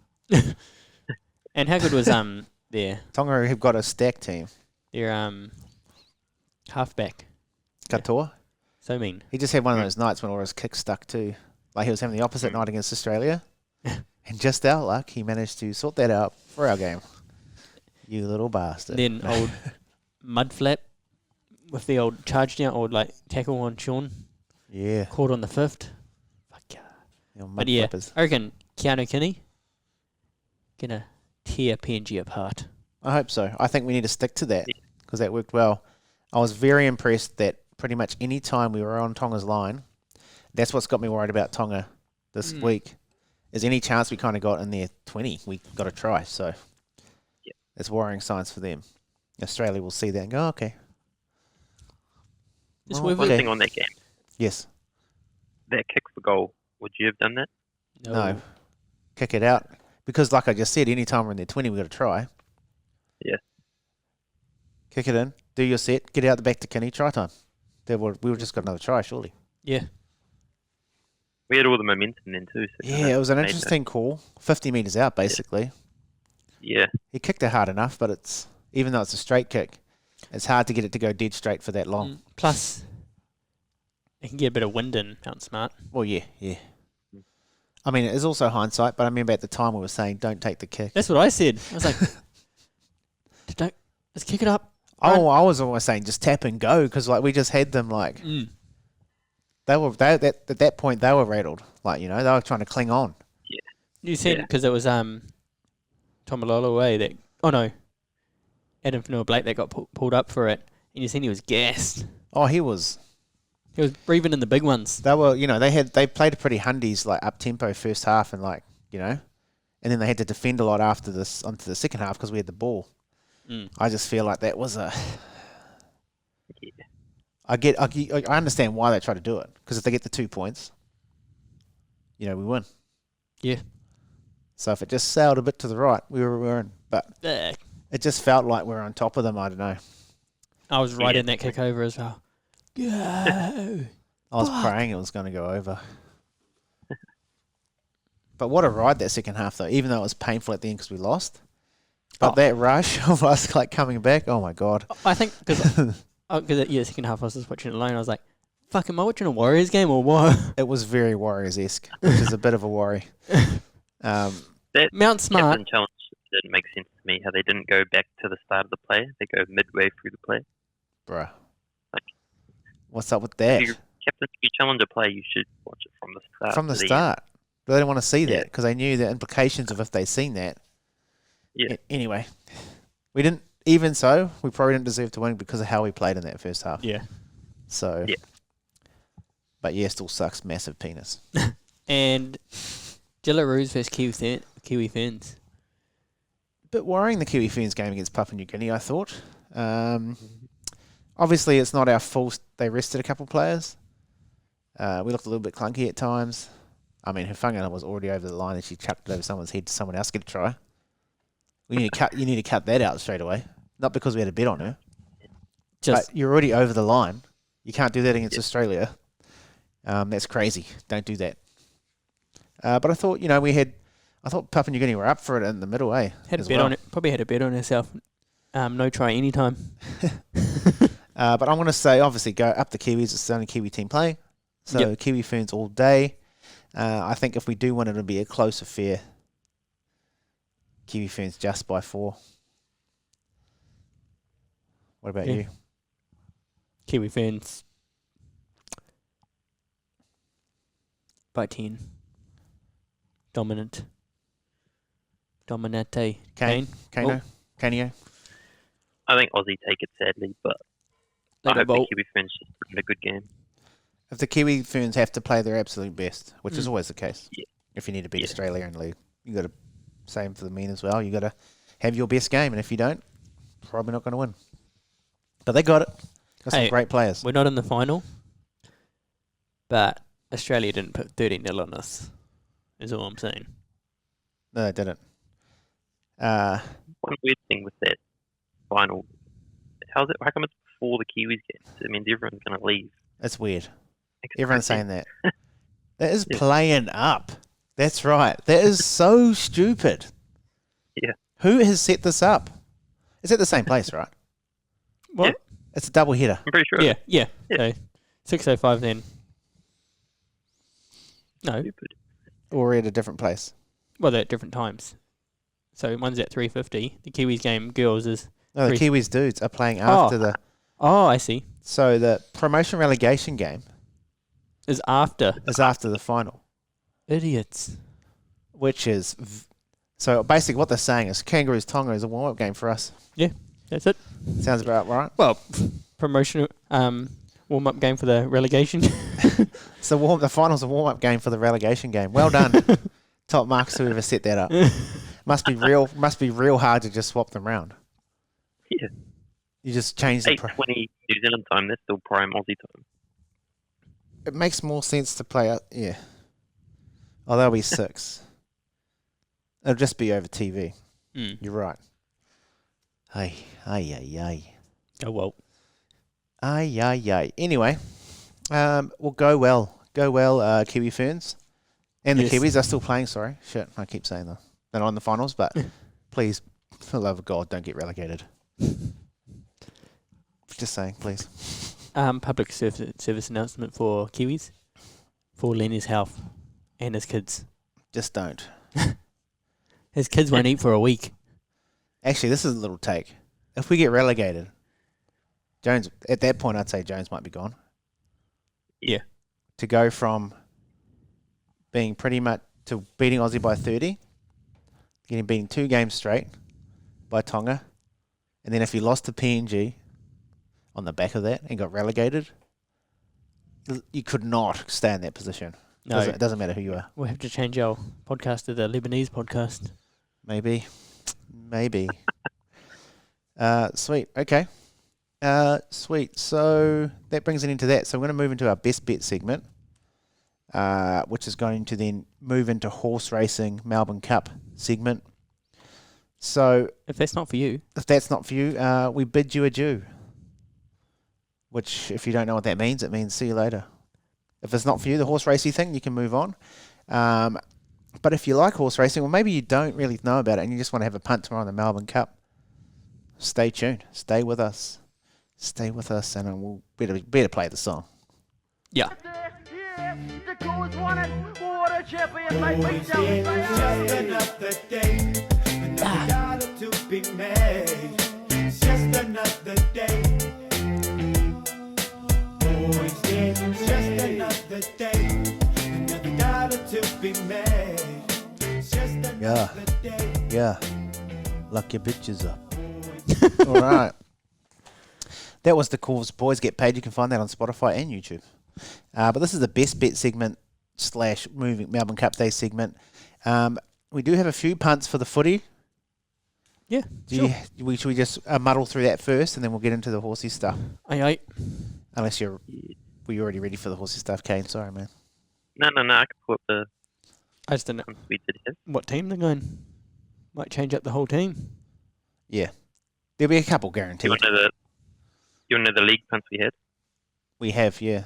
And how good was their Tonga have got a stacked team. halfback? Katoa. So mean. He just had one of those nights when all his kicks stuck too. Like he was having the opposite night against Australia. And just our luck, he managed to sort that out for our game. You little bastard. Then old Mudflap with the old charge down, old like tackle on Sean. Yeah. Caught on the 5th. Fuck yeah. But yeah, Flippers. I reckon Keanu Kinney gonna tear PNG apart. I hope so. I think we need to stick to that because that worked well. I was very impressed that pretty much any time we were on Tonga's line, that's what's got me worried about Tonga this week, is any chance we kind of got in their 20, we got to try. So it's worrying signs for them. Australia will see that and go, okay. Just Well, One okay. thing on that game, Yes. that kick for goal, would you have done that? No. Kick it out. Because like I just said, any time we're in their 20, we got to try. Yeah. Kick it in. Do your set. Get out the back to Kinney. Try time. We would just got another try, surely. Yeah. We had all the momentum then too. So Yeah, it was an interesting call. 50 metres out, basically. Yeah. He kicked it hard enough, but it's even though it's a straight kick, it's hard to get it to go dead straight for that long. Plus, it can get a bit of wind in Mount Smart. Well, yeah. I mean, it is also hindsight, but I remember at the time we were saying don't take the kick. That's what I said. I was like, let's kick it up. Oh, I was almost saying just tap and go because like we just had them like they at that point they were rattled, like they were trying to cling on. You said because it was Tomalolo away that Adam Fanua-Blake that got pulled up for it, and you seen he was gassed. Oh, he was breathing in the big ones. They were they played a pretty hundies like up tempo first half and and then they had to defend a lot after this onto the second half because we had the ball. I just feel like that was a. I understand why they try to do it because if they get the 2 points, we win. Yeah. So if it just sailed a bit to the right, we were in. But it just felt like we were on top of them. I don't know. I was right in that kick over as well. Go. I was praying it was going to go over. But what a ride that second half though, even though it was painful at the end because we lost. But that rush of us coming back, oh my God. I think because second half I was just watching it alone. I was like, fuck, am I watching a Warriors game or what? It was very Warriors-esque, which is a bit of a worry. That Mount Smart captain challenge didn't make sense to me. How they didn't go back to the start of the play; they go midway through the play. Bruh. Like, what's up with that? If you challenge a play, you should watch it from the start. From the start. But they didn't want to see that because they knew the implications of if they'd seen that. Yeah. Anyway, we didn't. Even so, we probably didn't deserve to win because of how we played in that first half. Yeah. So. Yeah. But still sucks. Massive penis. And Jillaroos versus Kiwi Ferns. Bit worrying the Kiwi Ferns game against Papua New Guinea, I thought. Obviously, it's not our fault. They rested a couple players. We looked a little bit clunky at times. I mean, Hufanga was already over the line and she chucked it over someone's head to someone else get a try. You need to cut that out straight away. Not because we had a bet on her. But you're already over the line. You can't do that against Australia. That's crazy. Don't do that. But I thought, I thought Papua New Guinea were up for it in the middle, eh? Had a bet on it. Probably had a bet on herself. No try anytime. But I'm going to say, obviously, go up the Kiwis. It's the only Kiwi team playing. So Kiwi Ferns all day. I think if we do win, it'll be a close affair. Kiwi Ferns just by 4. What about you? Kiwi Ferns by 10. Dominate. Dominate. Kano? Kaneo? I think Aussie take it sadly, but I hope the Kiwi Ferns just put in a good game. If the Kiwi Ferns have to play their absolute best, which is always the case, if you need to beat Australia in league, you got to same for the men as well. You got to have your best game, and if you don't, probably not going to win. But they got it. Got some great players. We're not in the final, but Australia didn't put 13-0 on us. Is all I'm saying. No, they didn't. One weird thing with that final, how come it's before the Kiwis game? It means everyone's going to leave. It's weird. Makes it Everyone's crazy. saying that. That is Yeah. playing up. That's right. That is so stupid. Yeah. Who has set this up? It's at the same place, right? What? Yeah. It's a double header. I'm pretty sure. Yeah, yeah. Yeah. So 6:05 then. No, Stupid. Or we're at a different place. well they're at different times. So one's at 3:50. The Kiwis game girls is. No, the Three. Kiwis dudes are playing after the. Oh, I see. So the promotion relegation game Is after. is after the final, Idiots. which is. So basically, what they're saying is Kangaroos Tonga is a warm up game for us. That's it. Sounds about right. Well, promotional warm up game for the relegation. So the finals a warm up game for the relegation game. Well done, top marks whoever set that up. Must be real hard to just swap them around. Yeah. You just change the. 8:20 New Zealand time. That's still prime Aussie time. It makes more sense to play. Yeah. Oh, that'll be 6. It'll just be over TV. Mm. You're right. Ay. Oh well. Ay. Anyway, we'll go well. Kiwi Ferns. And the Yes. Kiwis are still playing, sorry. Shit, I keep saying that. They're not in the finals, but please, for the love of God, don't get relegated. Just saying, please. Public service announcement for Kiwis. For Lennie's health and his kids. Just don't. His kids won't eat for a week. Actually, this is a little take. If we get relegated, Jones, at that point, I'd say Jones might be gone. Yeah. To go from being pretty much to beating Aussie by 30, beating 2 games straight by Tonga, and then if he lost to PNG on the back of that and got relegated, you could not stay in that position. No, It doesn't matter who you are. we'll have to change our podcast to the Lebanese podcast. Maybe. Sweet. Okay. Sweet. So that brings it into that. So we're going to move into our best bet segment, which is going to then move into horse racing Melbourne Cup segment. So If that's not for you, if that's not for you, we bid you adieu. Which, if you don't know what that means, it means see you later. If it's not for you, the horse racing thing, you can move on. But if you like horse racing, or maybe you don't really know about it and you just want to have a punt tomorrow in the Melbourne Cup, stay tuned. Stay with us. And we'll better play the song. yeah. The goes wanted water champion like Always is just another day, another dollar to be made. It's just another day. Always is just another day, another dollar to be made. It's just another day. Yeah. Lock your bitches up. All right. That was the Calls Boys Get Paid. You can find that on Spotify and YouTube. But this is the best bet segment / moving Melbourne Cup Day segment. We do have a few punts for the footy. Yeah, Should we just muddle through that first, and then we'll get into the horsey stuff? Aye. Unless were you already ready for the horsey stuff, Kane? Sorry, man. No. I can put the I just don't know ones we did have. what team they're going. Might change up the whole team. Yeah, there'll be a couple You guaranteed. want to know the league punts we had? We have, yeah.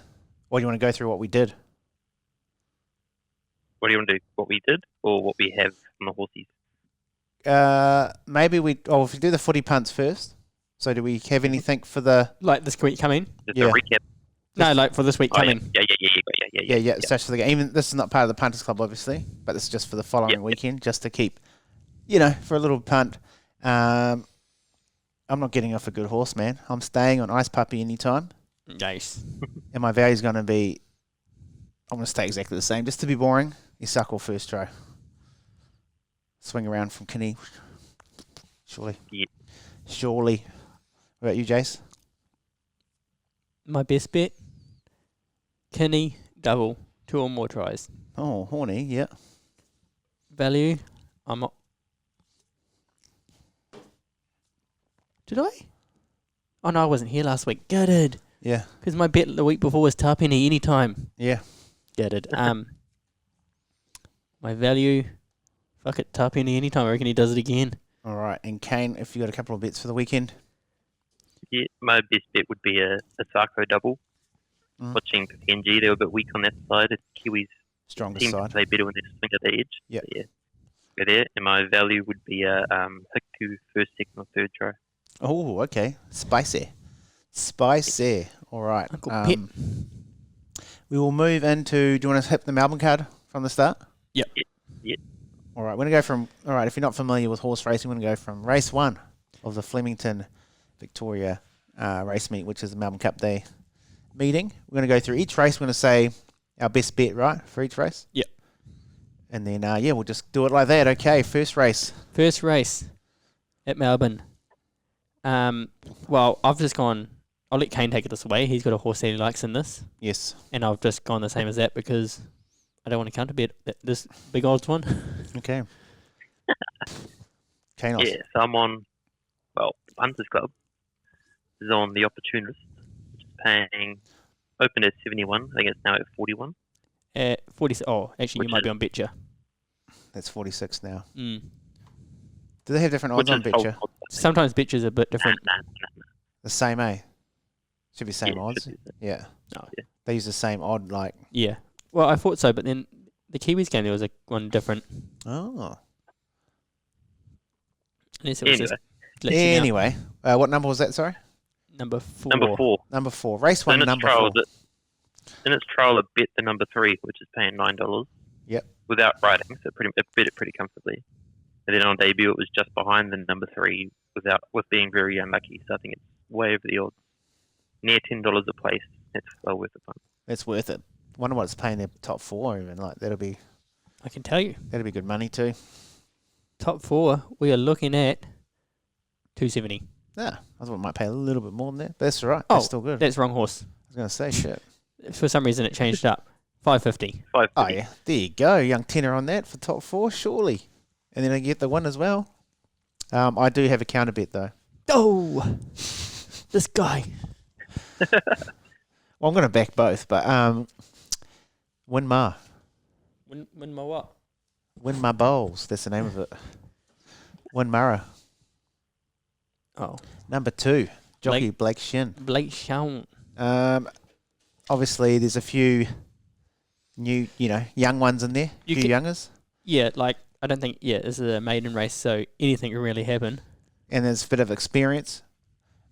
Or do you want to go through what we did? What do you want to do? What we did or what we have on the horsies? Maybe if we do the footy punts first. So do we have anything for the? Like this week coming? Just Yeah. a recap. No, like for this week Oh, yeah. coming. Yeah. Such for the game. Even this is not part of the punters club, obviously, but this is just for the following weekend, just to keep, for a little punt. I'm not getting off a good horse, man. I'm staying on Ice Puppy anytime, Nice. and my value's going to be. I'm going to stay exactly the same, just to be boring. You suck all first try. Swing around from Kinney. Surely. Yeah. Surely. What about you, Jace? My best bet. Kinney, double, 2 or more tries. Oh, horny, yeah. Value, I'm not. Did I? Oh no, I wasn't here last week. Gutted. Yeah. Because my bet the week before was Tarpenny anytime. Yeah. Gutted. My value, fuck it, Tarpenny anytime. I reckon he does it again. All right. And Kane, if you got a couple of bets for the weekend. Yeah, my best bet would be a Sarko double. Mm. Watching PNG, they were a bit weak on that side. Kiwis Stronger seem to side. play better when they swing at the edge. Yep. So, yeah, go there. And my value would be a Hiku first, second, or third try. Oh, okay. Spicy. All right. Uncle Pip. We will move into. Do you want to hit the Melbourne card from the start? Yep. Yeah. All right. We're going to go from. All right. If you're not familiar with horse racing, we're going to go from race 1 of the Flemington Victoria race meet, which is the Melbourne Cup Day meeting. We're going to go through each race. We're going to say our best bet, right, for each race? Yep. And then, we'll just do it like that. Okay. First race. First race at Melbourne. Well, I've just gone. I'll let Kane take this away. He's got a horse that he likes in this, Yes. and I've just gone the same as that because I don't want to counter bet this big odds one. Okay. Kanos. Yeah, so I'm on, the Punters Club is on the Opportunist, which is paying, open at 71, I think it's now at 41. 40. Oh, actually, Which you might be is- on Betcha. That's 46 now. Mm. Do they have different odds Which on is Betcha? Sometimes Betcha's a bit different. Nah. The same, eh? Should be same Yeah, odds. should be. Yeah. Oh, yeah. They use the same odd, like. Yeah. Well, I thought so, but then the Kiwis game there was one different. Oh. Unless it was just glitching out. Anyway, what number was that? Sorry. Number 4. Number 4. Number 4. Race So 1, number 4. In its trial, it bet the number 3, which is paying $9. Yep. Without riding, so it bet it pretty comfortably. And then on debut, it was just behind the number 3 with being very unlucky. So I think it's way over the odds. Near $10 a place. It's well worth the fun. It's worth it. Wonder what it's paying their top 4 even. Like that'll be I can tell you. good money too. Top 4, we are looking at 270. Yeah, I thought it might pay a little bit more than that, but that's all right. Oh, That's still good. I That's wrong horse. was going to say shit. For some reason, it changed up. 550. 550. Oh yeah, there you go, young tenner on that for top 4, surely. And then I get the win as well. I do have a counter bet though. Oh, this guy. Well, I'm going to back both, but Win Ma. Win my what? Win Ma Bowls. That's the name of it. Win Mara. Oh, Number 2, jockey Blake Shin. Blake Shawn. Obviously, there's a few new, young ones in there. You few can- youngers. Yeah, I don't think, this is a maiden race, so anything can really happen. And there's a bit of experience.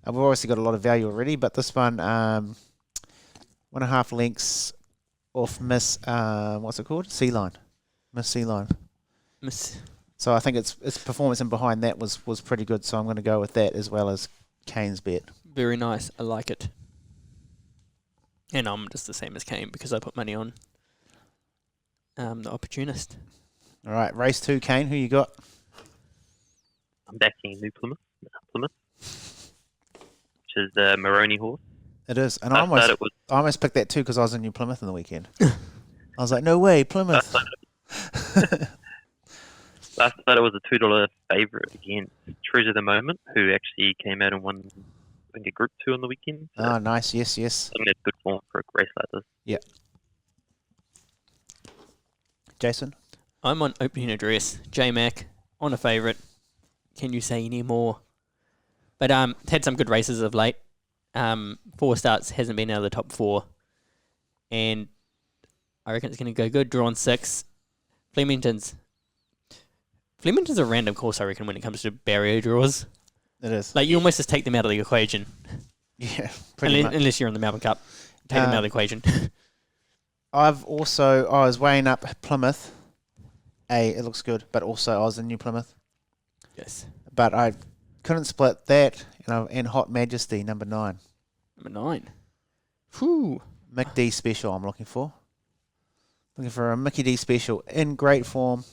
We've obviously got a lot of value already, but this one, 1.5 lengths off Miss, what's it called? Sea Line. Miss Sea Line. Miss. So I think its performance in behind that was pretty good, so I'm going to go with that as well as Kane's bet. Very nice. I like it. And I'm just the same as Kane because I put money on the Opportunist. All right, race 2, Kane, who you got? I'm backing New Plymouth, which is the Maroney horse. It is, and I Last start almost picked that too because I was in New Plymouth on the weekend. I was like, no way, Plymouth. Last start it was a $2 favourite against Treasure the Moment, who actually came out and won, I think, a Group 2 on the weekend. So Oh, nice, yes. I think that's good form for a race like this. Jason? I'm on opening address. J-Mac on a favourite. Can you say any more? But had some good races of late. 4 starts, hasn't been out of the top 4. And I reckon it's going to go good. Drawn 6. Flemington's a random course, I reckon, when it comes to barrier draws. It is. Like, you almost just take them out of the equation. Yeah, pretty much. Unless you're in the Melbourne Cup. Take them out of the equation. I was weighing up Plymouth. It looks good, but also I was in New Plymouth. Yes. But I couldn't split that and Hot Majesty, number 9. Number 9. Whew. Mick D special I'm looking for. Looking for a Mickey D special in great form.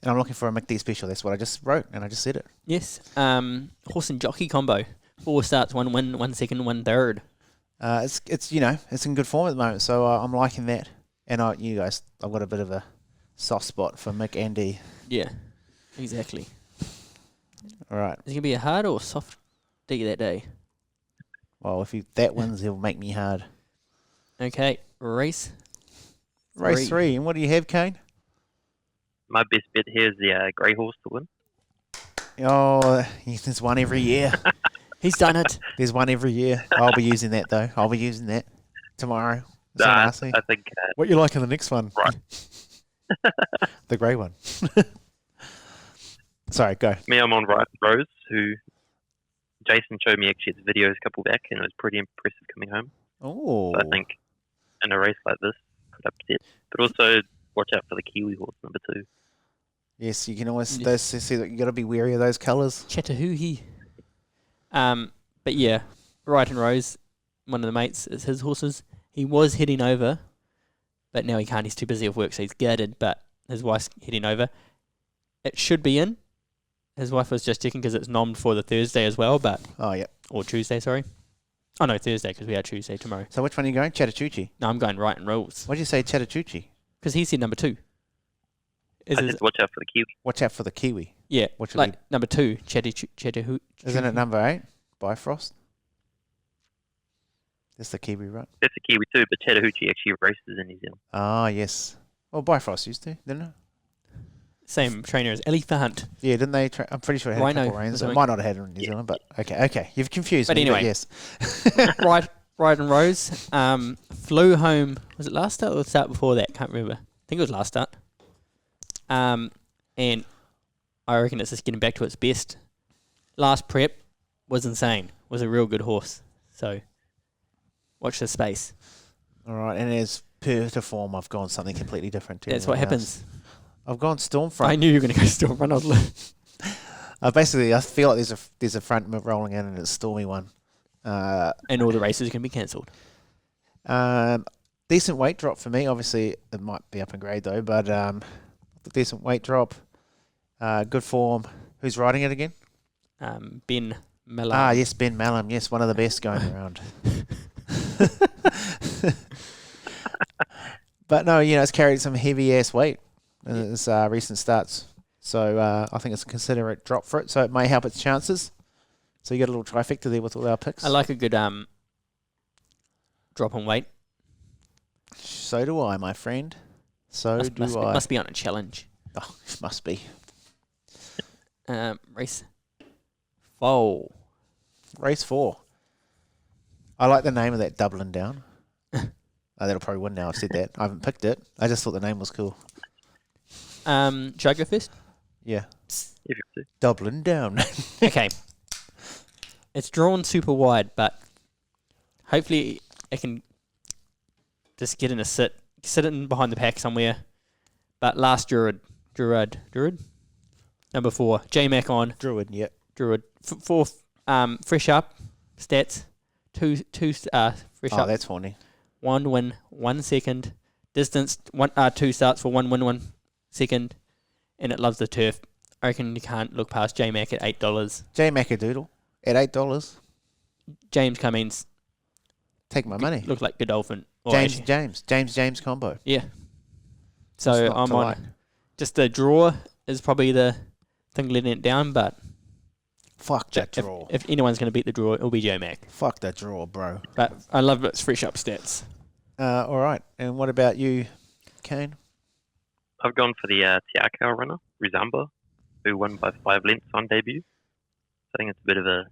And I'm looking for a Mick D special. That's what I just wrote, and I just said it. Yes. Horse and jockey combo. 4 starts, 1 win, 1 second, 1 third. It's it's in good form at the moment, so I'm liking that. And I've got a bit of a soft spot for Mick and D. Yeah. Exactly. All right. Is it going to be a hard or soft D that day? Well, if that wins, he'll make me hard. Okay. Race. Race 3. And what do you have, Kane? My best bet here is the grey horse to win. Oh, there's one every year. He's done it. There's one every year. I'll be using that though. I'll be using that tomorrow. Nah, Someone asked me, I think what you like in the next one? Right. The grey one. Sorry, go. me, I'm on Right Rose, who Jason showed me actually its videos a couple back, and it was pretty impressive coming home. Oh, So I think in a race like this, could upset. But also watch out for the Kiwi horse number 2. yes, you can always see that you got to be wary of those colours. Chattahoochee. But yeah, Right and Rose, one of the mates, is his horses. He was heading over, but now he can't. He's too busy with work, so he's gutted. But his wife's heading over. It should be in. His wife was just checking because it's nommed for the Thursday as well, Oh, yeah. or Tuesday, sorry. Oh no, Thursday because we are Tuesday tomorrow. So which one are you going? Chattahoochee. No, I'm going Right and Rules Why did you say Chattahoochee? because he said number 2. I said watch out for the Kiwi. Watch out for the Kiwi. Yeah, Which would like be, number 2, Chattahoochee. isn't it number 8? Bifrost. That's the Kiwi, right? That's a Kiwi too, but Chattahoochee actually races in New Zealand. Ah, yes. Well, Bifrost used to, didn't it? Same trainer as Elephant. Yeah, didn't they? I'm pretty sure it had a Rhino couple or reins. It something. might not have had it in New Zealand, but okay. You've confused But me. anyway. Yes. Right and Rose flew home. Was it last start or the start before that? Can't remember. I think it was last start. And I reckon it's just getting back to its best. Last prep was insane. Was a real good horse. So watch this space. All right, and as per to form, I've gone something completely different. To That's what everyone else. happens. I've gone Stormfront. I knew you were going to go Stormfront. Basically, I feel like there's a front rolling in, and it's a stormy one. And all the races are going to be cancelled. Decent weight drop for me. Obviously, it might be up in grade though, but decent weight drop. Good form. Who's riding it again? Ben Miller. Ah, yes, Ben Mallam. Yes, one of the best going around. But no, it's carried some heavy ass weight in its recent starts. So I think it's a considerate drop for it. So it may help its chances. So you got a little trifecta there with all our picks. I like a good drop in weight. So do I, my friend. Must be on a challenge. Oh, must be. Race 4. Race 4. I like the name of that, Dublin Down. That'll probably win now. I've said that. I haven't picked it. I just thought the name was cool. Should I go first? Yeah. If you have to. Dublin Down. Okay. It's drawn super wide, but hopefully it can just get in a sit in behind the pack somewhere. But last Druid, number 4, J-Mac on, Druid, yeah. Druid, 4 fresh up stats, 2 fresh Oh, up, that's horny. 1 win, 1 second, distance, 2 starts for 1 win, 1 second, and it loves the turf. I reckon you can't look past J-Mac at $8. J Macadoodle at $8. James Cummings Take my money. looked like Godolphin. Or James combo. Yeah. What's So not I'm to on. like? Just the draw is probably the thing letting it down, but Fuck that if, draw. if anyone's going to beat the draw, it'll be J-Mac. Fuck that draw, bro. But I love its fresh up stats. All right. And what about you, Kane? I've gone for the Tiakau runner, Rizamba, who won by 5 lengths on debut. So I think it's a bit of a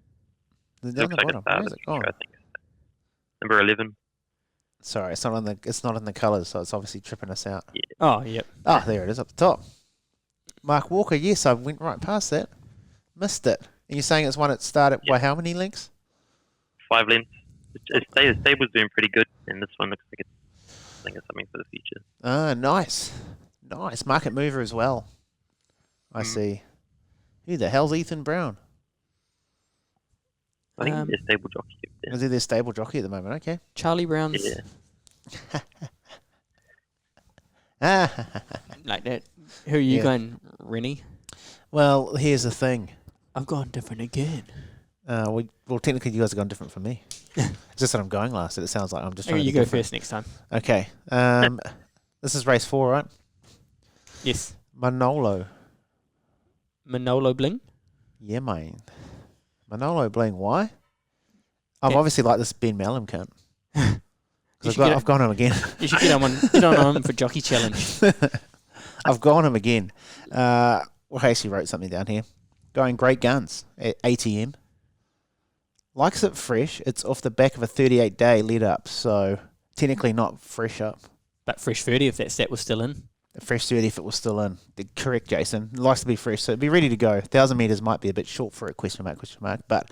Down the looks like bottom. a start Where of is the it? Oh, future, I think. Number 11. sorry, it's not in the colours, so it's obviously tripping us out. Oh, yep. Ah, there it is up the top. Mark Walker, yes, I went right past that. Missed it. And you're saying it's one that started by how many lengths? 5 lengths. The stable's doing pretty good, and this one looks like I think it's something for the future. Ah, nice. Nice. Market mover as well. I see. Who the hell's Ethan Brown? I think he's a stable jockey. Yeah. Is he their stable jockey at the moment? Okay. Charlie Brown's Ah, like that. Who are you Yeah. going, Rennie? well, here's the thing. I've gone different again. Well, technically, you guys have gone different from me. It's just that I'm going last. It sounds like I'm just trying Okay, to you be go different. first next time. Okay. This is race 4, right? Yes. Manolo. Manolo Bling. Yeah, man. Manolo Bling. Why? I've Yeah. obviously like this Ben Mallam cunt. You should get I've gone him again. You should get on him for Jockey Challenge. I've gone him again. Well, I actually wrote something down here. going great guns at ATM. Likes it fresh. It's off the back of a 38-day lead up, so technically not fresh up. But fresh 30 if that stat was still in. Fresh 30 if it was still in. Correct, Jason. It likes to be fresh, so it'd be ready to go. 1,000 metres might be a bit short for it, question mark, but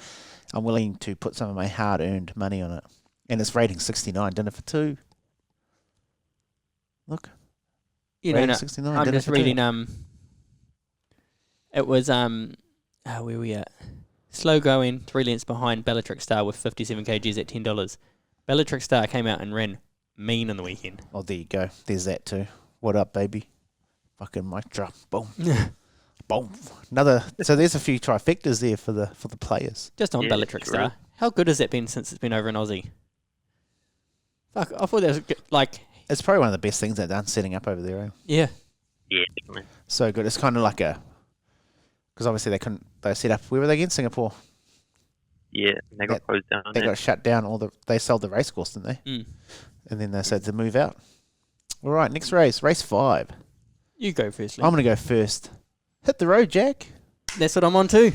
I'm willing to put some of my hard-earned money on it. And it's rating 69, dinner for 2. Look. You know, Rating no, 69, I'm dinner just for reading, 2. it was, where we at? Slow going, 3 lengths behind Bellatrix Star with 57 kgs at $10. Bellatrix Star came out and ran mean on the weekend. Oh, there you go. There's that too. What up, baby? Fucking mic drop. Boom. Boom. Another. So there's a few trifectas there for the players. Just on Bellatrix Star. How good has that been since it's been over in Aussie? Fuck, I thought that was good. Like, It's probably one of the best things they've done setting up over there. Eh? yeah. Yeah, definitely. So good. It's kind of like a. Because obviously they set up. Where were they again? Singapore. Yeah, and they got closed down. They got shut down. They sold the race course, didn't they? Mm. And then they said to move out. All right, next race 5. You go first, Lee. I'm going to go first. Hit the road, Jack. That's what I'm on too.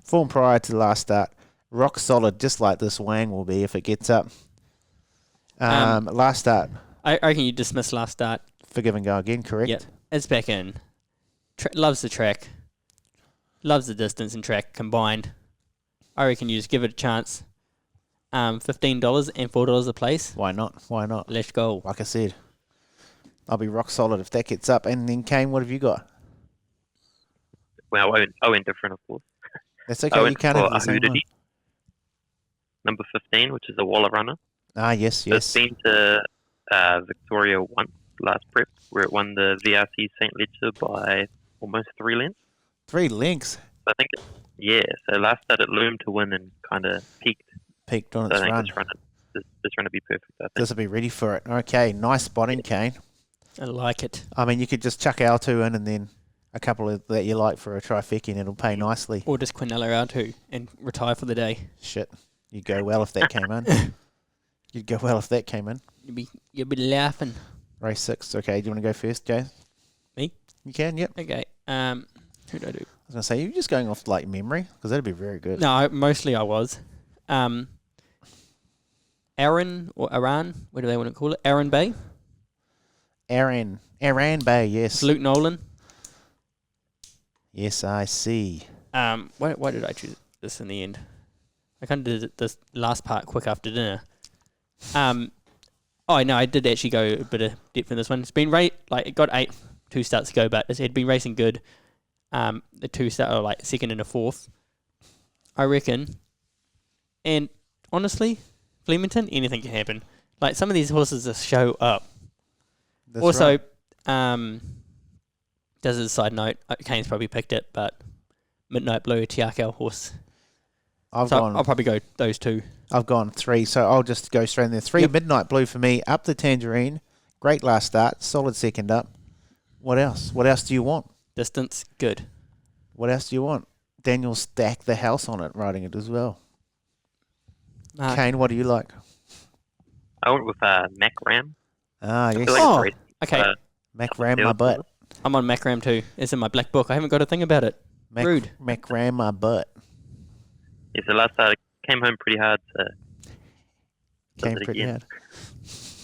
Form prior to the last start. Rock solid, just like this Wang will be if it gets up. Last start. I reckon you dismissed last start. Forgive and go again, correct? Yep. It's back in. Loves the track. Loves the distance and track combined. I reckon you just give it a chance. $15 and $4 a place. Why not? Why not? Let's go. Like I said, I'll be rock solid if that gets up. And then, Kane, what have you got? Well, I went different, of course. That's I okay. You went can't for have the same one. Ahudini, number 15, which is a Waller runner. Ah, yes, So yes. it's been to Victoria once last prep, where it won the VRC St. Ledger by almost 3 lengths. 3 lengths. So I think, so last start it loomed to win and kind of peaked. Peaked on So its I think run. this run will be perfect, I think. This will be ready for it. Okay, nice spotting, Kane. I like it. I mean, you could just chuck our 2 in and then a couple of that you like for a trifecta and it'll pay nicely. Or just Quinella out too and retire for the day. Shit. You'd go well if that came in. You'd go well if that came in. You'd be laughing. Race 6. Okay, do you want to go first, Jay? Me? You can, yep. Okay. Who do I do? I was going to say, you're just going off like memory because that'd be very good. No, mostly I was. Aaron or Aran, what do they want to call it? Aaron Bay. Aaron Bay, yes. Luke Nolan. Yes, I see. Why did I choose this in the end? I kind of did this last part quick after dinner. Oh no, I did actually go a bit of depth in this one. It's been it got 2 starts ago, but it had been racing good. The 2 start are like second and a fourth, I reckon. And honestly, Flemington, anything can happen. Like some of these horses just show up. That's Also, right. just as a side note, Kane's probably picked it, but Midnight Blue, Tiako horse. I'll probably go those 2. I've gone 3, so I'll just go straight in there. 3, Yep. Midnight Blue for me. Up the Tangerine. Great last start. Solid second up. What else? What else do you want? Distance, good. What else do you want? Daniel stacked the house on it, riding it as well. Kane, what do you like? I went with Mac Ram. Ah, I yes. feel like Oh, it's okay. Mac ram my butt. I'm on Macram too. It's in my black book. I haven't got a thing about it. Rude. Mac ram my butt. Yeah, so last start I came home pretty hard. So Came it pretty again.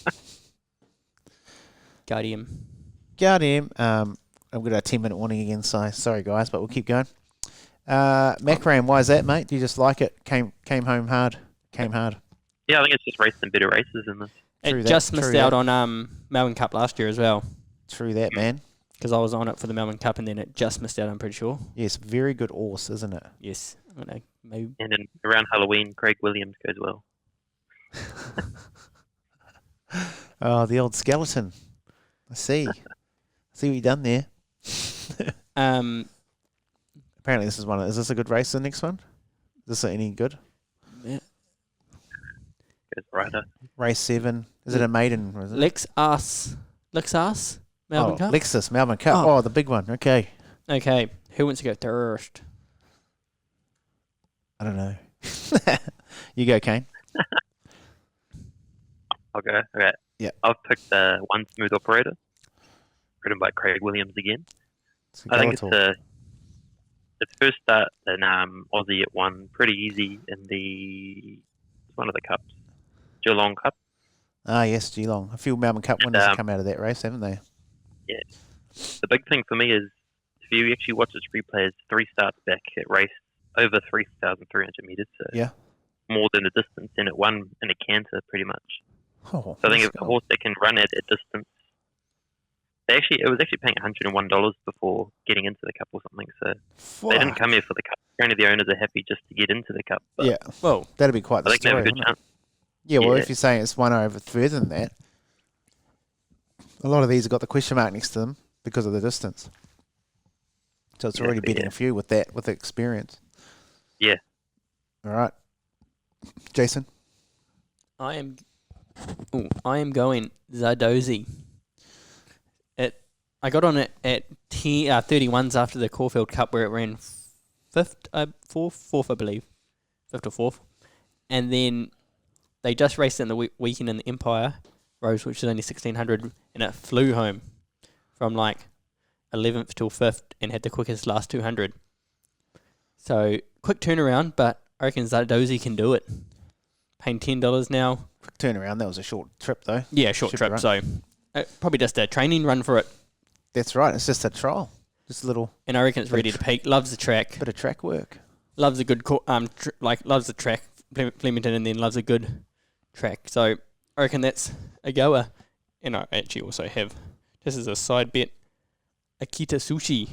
hard. Guardian. Got him. I've got a 10-minute warning again, so sorry guys, but we'll keep going. Macram, why is that, mate? Do you just like it? Came home hard. Came hard. Yeah, I think it's just raced some better races in this. True It that, just missed true out that. on Melbourne Cup last year as well, True that, man. because I was on it for the Melbourne Cup and then it just missed out, I'm pretty sure. Yes, very good horse, isn't it? Yes. I'm gonna maybe. And then around Halloween, Craig Williams goes well. Oh, the old skeleton. I see. See what you done there. Apparently this is one. Is this a good race, the next one? Is this any good? Yeah. Goes rider. Race 7. Is it a maiden? Or is it? Lexus Melbourne Cup. Lexus, Melbourne Cup. Oh, the big one. Okay. Okay. Who wants to go first? I don't know. You go, Kane. I'll go. Okay. Yeah. I've picked One Smooth Operator, written by Craig Williams again. I think it's a its first start in Aussie, it won pretty easy in one of the cups, Geelong Cup. Ah, yes, Geelong. A few Melbourne Cup winners have come out of that race, haven't they? Yeah. The big thing for me is if you actually watch its replays, 3 starts back, it raced over 3,300 metres, so Yeah. more than the distance, and it won in a canter pretty much. Oh, So I think let's if a go. horse that can run at a distance, it was actually paying $101 before getting into the cup or something. So they didn't Fuck. come here for the cup. Apparently the owners are happy just to get into the cup. But Yeah, Well, that'd be quite I the think they have story, a good wouldn't it? chance. Yeah, well, Yeah. if you're saying it's one over further than that, a lot of these have got the question mark next to them because of the distance. So it's already Exactly, beating yeah. a few with that, with the experience. Yeah. All right. Jason? I am going Zardozi. I got on it at 31s after the Caulfield Cup where it ran fourth, I believe, fifth or fourth, and then they just raced in the weekend in the Empire Rose, which is only 1,600, and it flew home from like 11th till 5th and had the quickest last 200. So quick turnaround, but I reckon Zardozi can do it. Paying $10 now. Quick turnaround. That was a short trip, though. Yeah, short Should be trip. right. So probably just a training run for it. That's right. It's just a trial. Just a little And I reckon it's ready to peak. Loves the track. bit of track work. Loves a good loves the track Flemington, and then loves a good track. So I reckon that's a goer. And I actually also have, just as a side bet, Akita Sushi.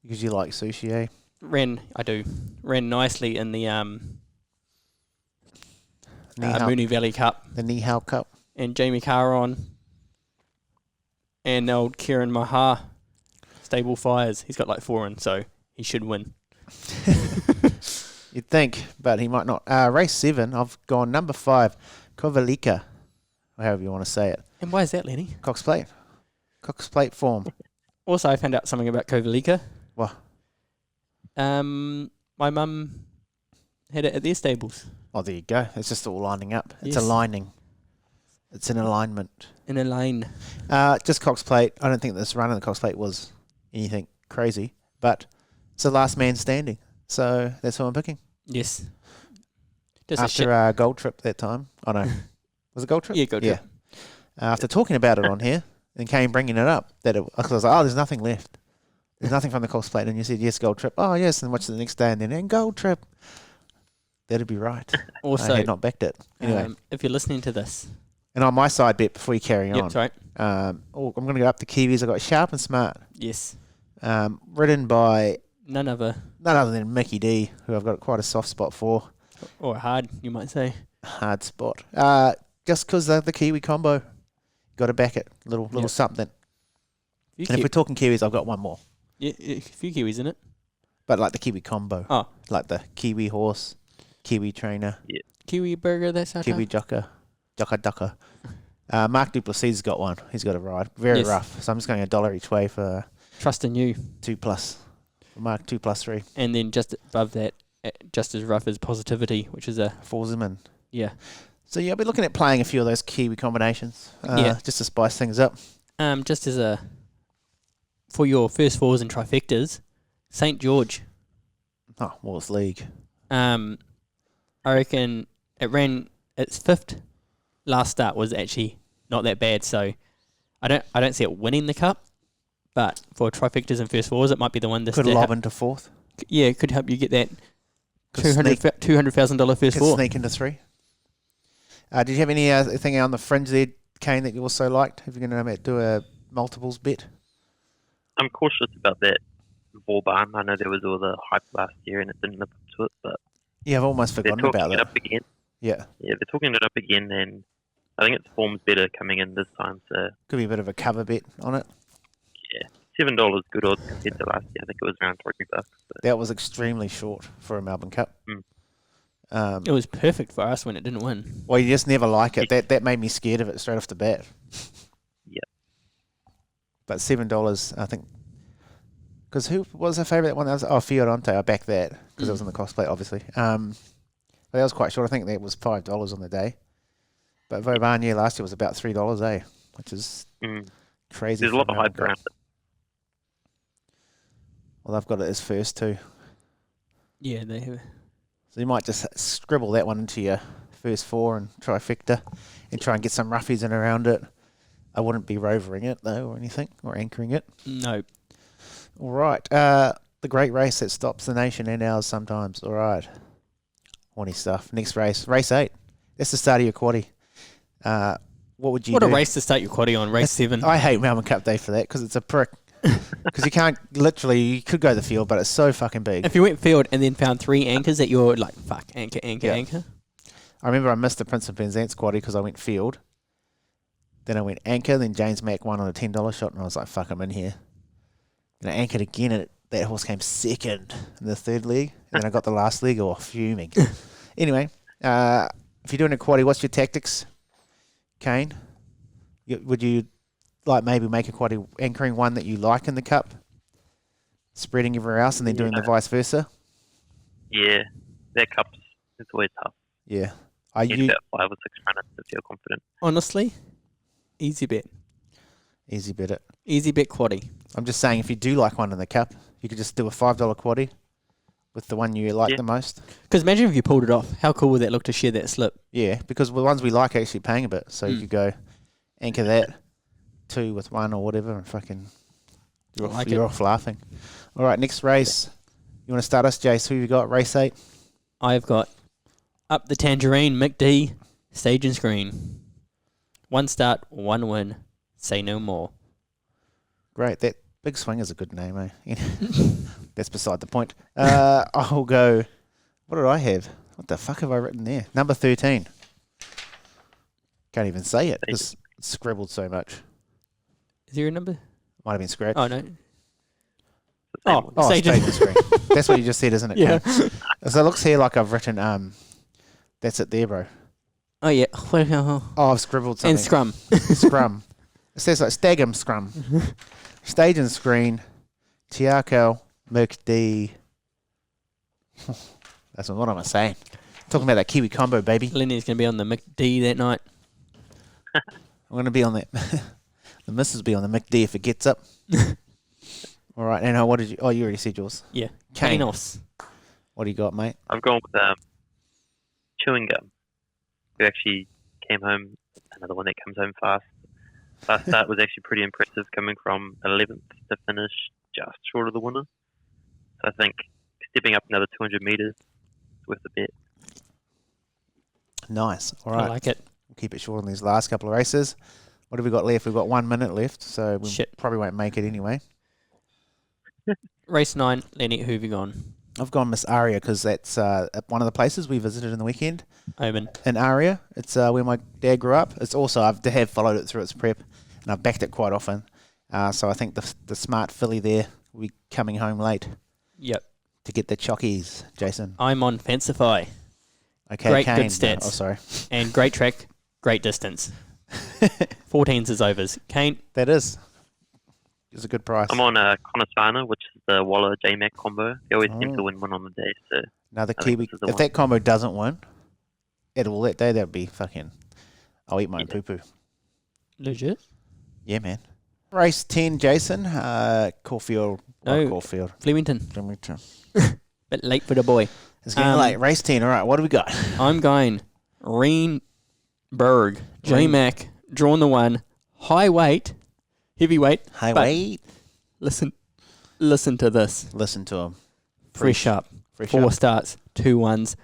Because you like sushi, eh? Ran nicely in the Moonee Valley Cup. The Nihao Cup. And Jamie Caron and old Kieran Maha stable fires. He's got like 4 in, so he should win. You'd think, but he might not. Race 7, I've gone number 5, Kovalika, or however you want to say it. And why is that, Lenny? Cox Plate. Cox Plate form. Also, I found out something about Kovalika. What? My mum had it at their stables. Oh, there you go. It's just all lining up. It's Yes. aligning. It's an alignment. In a lane. Just Cox Plate. I don't think this run in the Cox Plate was anything crazy, but it's the last man standing. So that's who I'm picking. Yes. Just After a gold trip that time. Oh, no. Was it gold trip? Yeah, gold trip. After talking about it on here and Kane bringing it up, I was like, oh, there's nothing left. There's nothing from the Cox Plate. And you said, yes, gold trip. Oh, yes. And watch the next day and then, and gold trip. That'd be right. Also, I had not backed it. Anyway. if you're listening to this. And on my side bet, before you carry on, Yep, sorry. I'm going to go up to Kiwis. I've got Sharp and Smart. Yes. Ridden by None other. none other than Mickey D, who I've got quite a soft spot for. Or hard, you might say. Hard spot. Just because the Kiwi combo. Got to back it. Little Yep. something. And if we're talking Kiwis, I've got one more. Yeah, a few Kiwis in it. But like the Kiwi combo. Oh. Like the Kiwi horse, Kiwi trainer, Kiwi burger, that's our Kiwi jocker, jocker. Mark Duplessis has got one. He's got a ride. Very Yes. rough. So I'm just going $1 each way for Trust in you. 2+. For Mark 2+3. And then just above that, just as rough as Positivity, which is a, For Zeman. yeah. So yeah, I'll be looking at playing a few of those Kiwi combinations. Just to spice things up. Just as a, for your first fours and trifectas, St. George. Oh, Wars League. I reckon it ran its 5th last start was actually not that bad, so I don't see it winning the cup, but for trifectas and first fours, it might be the one Could lob into 4th. Yeah, it could help you get that Could $200,000 first Could four. sneak into 3. Did you have anything on the fringe there, Kane, that you also liked? If you're going to do a multiples bet? I'm cautious about that Vauban. I know there was all the hype last year and it didn't live up to it, but Yeah, I've almost they're forgotten talking about it that. up again. Yeah, Yeah, they're talking it up again, and I think its form's better coming in this time. So could be a bit of a cover bet on it. yeah, $7 good odds compared to last year. I think it was around $3. But That was extremely short for a Melbourne Cup. It was perfect for us when it didn't win. Well, you just never like it. That made me scared of it straight off the bat. yeah, But $7, I think. Because who was our favourite one? That was Fiorante. I backed that because it was on the cost plate, obviously. But that was quite short. I think that was $5 on the day. But Vauban, last year was about $3, which is crazy. there's a for lot of Melbourne hype Cup. around it. Well, they've got it as first too. Yeah, they have. So you might just scribble that one into your first 4 and trifecta and try and get some roughies in around it. I wouldn't be rovering it though or anything or anchoring it. No. All right. The great race that stops the nation and ours sometimes. All right. Horny stuff. Next race. Race 8. That's the start of your quaddie. What would you What do? a race to start your quaddie on, race 7. I hate Melbourne Cup Day for that because it's a prick. Because you can't, literally, you could go the field, but it's so fucking big. If you went field and then found 3 anchors that you're like, fuck, anchor. Yeah. I remember I missed the Prince of Penzance quaddie because I went field. Then I went anchor, then James Mack won on a $10 shot, and I was like, fuck, I'm in here. And I anchored again, and that horse came second in the third leg. And then I got the last leg, fuming. Anyway, if you're doing a quaddie, what's your tactics, Kane? Would you like maybe make a quaddie anchoring one that you like in the cup, spreading everywhere else, and then doing the vice versa? Yeah, that cup's it's always tough. Yeah. You need about 5 or 6 runners to feel confident. Honestly, easy bet. Easy bet it. Easy bet quaddie. I'm just saying, if you do like one in the cup, you could just do a $5 quaddie with the one you like the most. Because imagine if you pulled it off. How cool would that look to share that slip? Yeah, because the ones we like are actually paying a bit. So you could go anchor that, 2 with 1 or whatever, and fucking you're off laughing. All right, next race. You want to start us, Jace? Who you got? Race 8? I've got Up the Tangerine, Mick D, Stage and Screen. 1 start, 1 win. Say no more. Great. That Big Swing is a good name, eh? That's beside the point. I'll go... What did I have? What the fuck have I written there? Number 13. Can't even say it. It's scribbled so much. Is there a number? Might have been scratched. Oh, no. Oh, Stage and Screen. That's what you just said, isn't it? Yeah. So it looks here like I've written... That's it there, bro. Oh, yeah. Oh, I've scribbled something. And Scrum. Scrum. It says like Stag'em Scrum. Stage and Screen. Tiako. Mick D. That's what am I saying? Talking about that Kiwi combo, baby. Lennie's going to be on the Mick D that night. I'm going to be on that. The missus will be on the Mick D if it gets up. All right. And what did you... Oh, you already said yours. Yeah. Kane. Kanos. What do you got, mate? I've gone with Chewing Gum, who actually came home, another one that comes home fast. Last start was actually pretty impressive, coming from 11th to finish just short of the winner. So I think stepping up another 200 metres is worth a bet. Nice. All right. I like it. We'll keep it short on these last couple of races. What have we got left? We've got 1 minute left, so we probably won't make it anyway. Race 9, Lennie, who have you gone? I've gone Miss Aria because that's one of the places we visited in the weekend. Omen. In Aria. It's where my dad grew up. It's also, I have followed it through its prep, and I've backed it quite often. So I think the smart filly there will be coming home late. Yep. To get the chockies, Jason. I'm on Fancify. Okay, great, Kane. good stats. Oh, sorry. And great track, great distance. 14s is overs. Kane. That is. It's a good price. I'm on Conasana, which is the Waller J-Mac combo. They always seem to win one on the day. So Another Kiwi. If that combo doesn't win at all that day, that would be fucking... I'll eat my own poo-poo. Legit? Yeah, man. Race 10, Jason. Caulfield. No, Caulfield. Flemington. Bit late for the boy. It's getting late. Race 10. All right, what do we got? I'm going Reenberg. J-Mac. Drawn the 1. High weight. Heavyweight. High weight. Listen to this. Listen to him. Fresh up. 4 starts, 2 wins.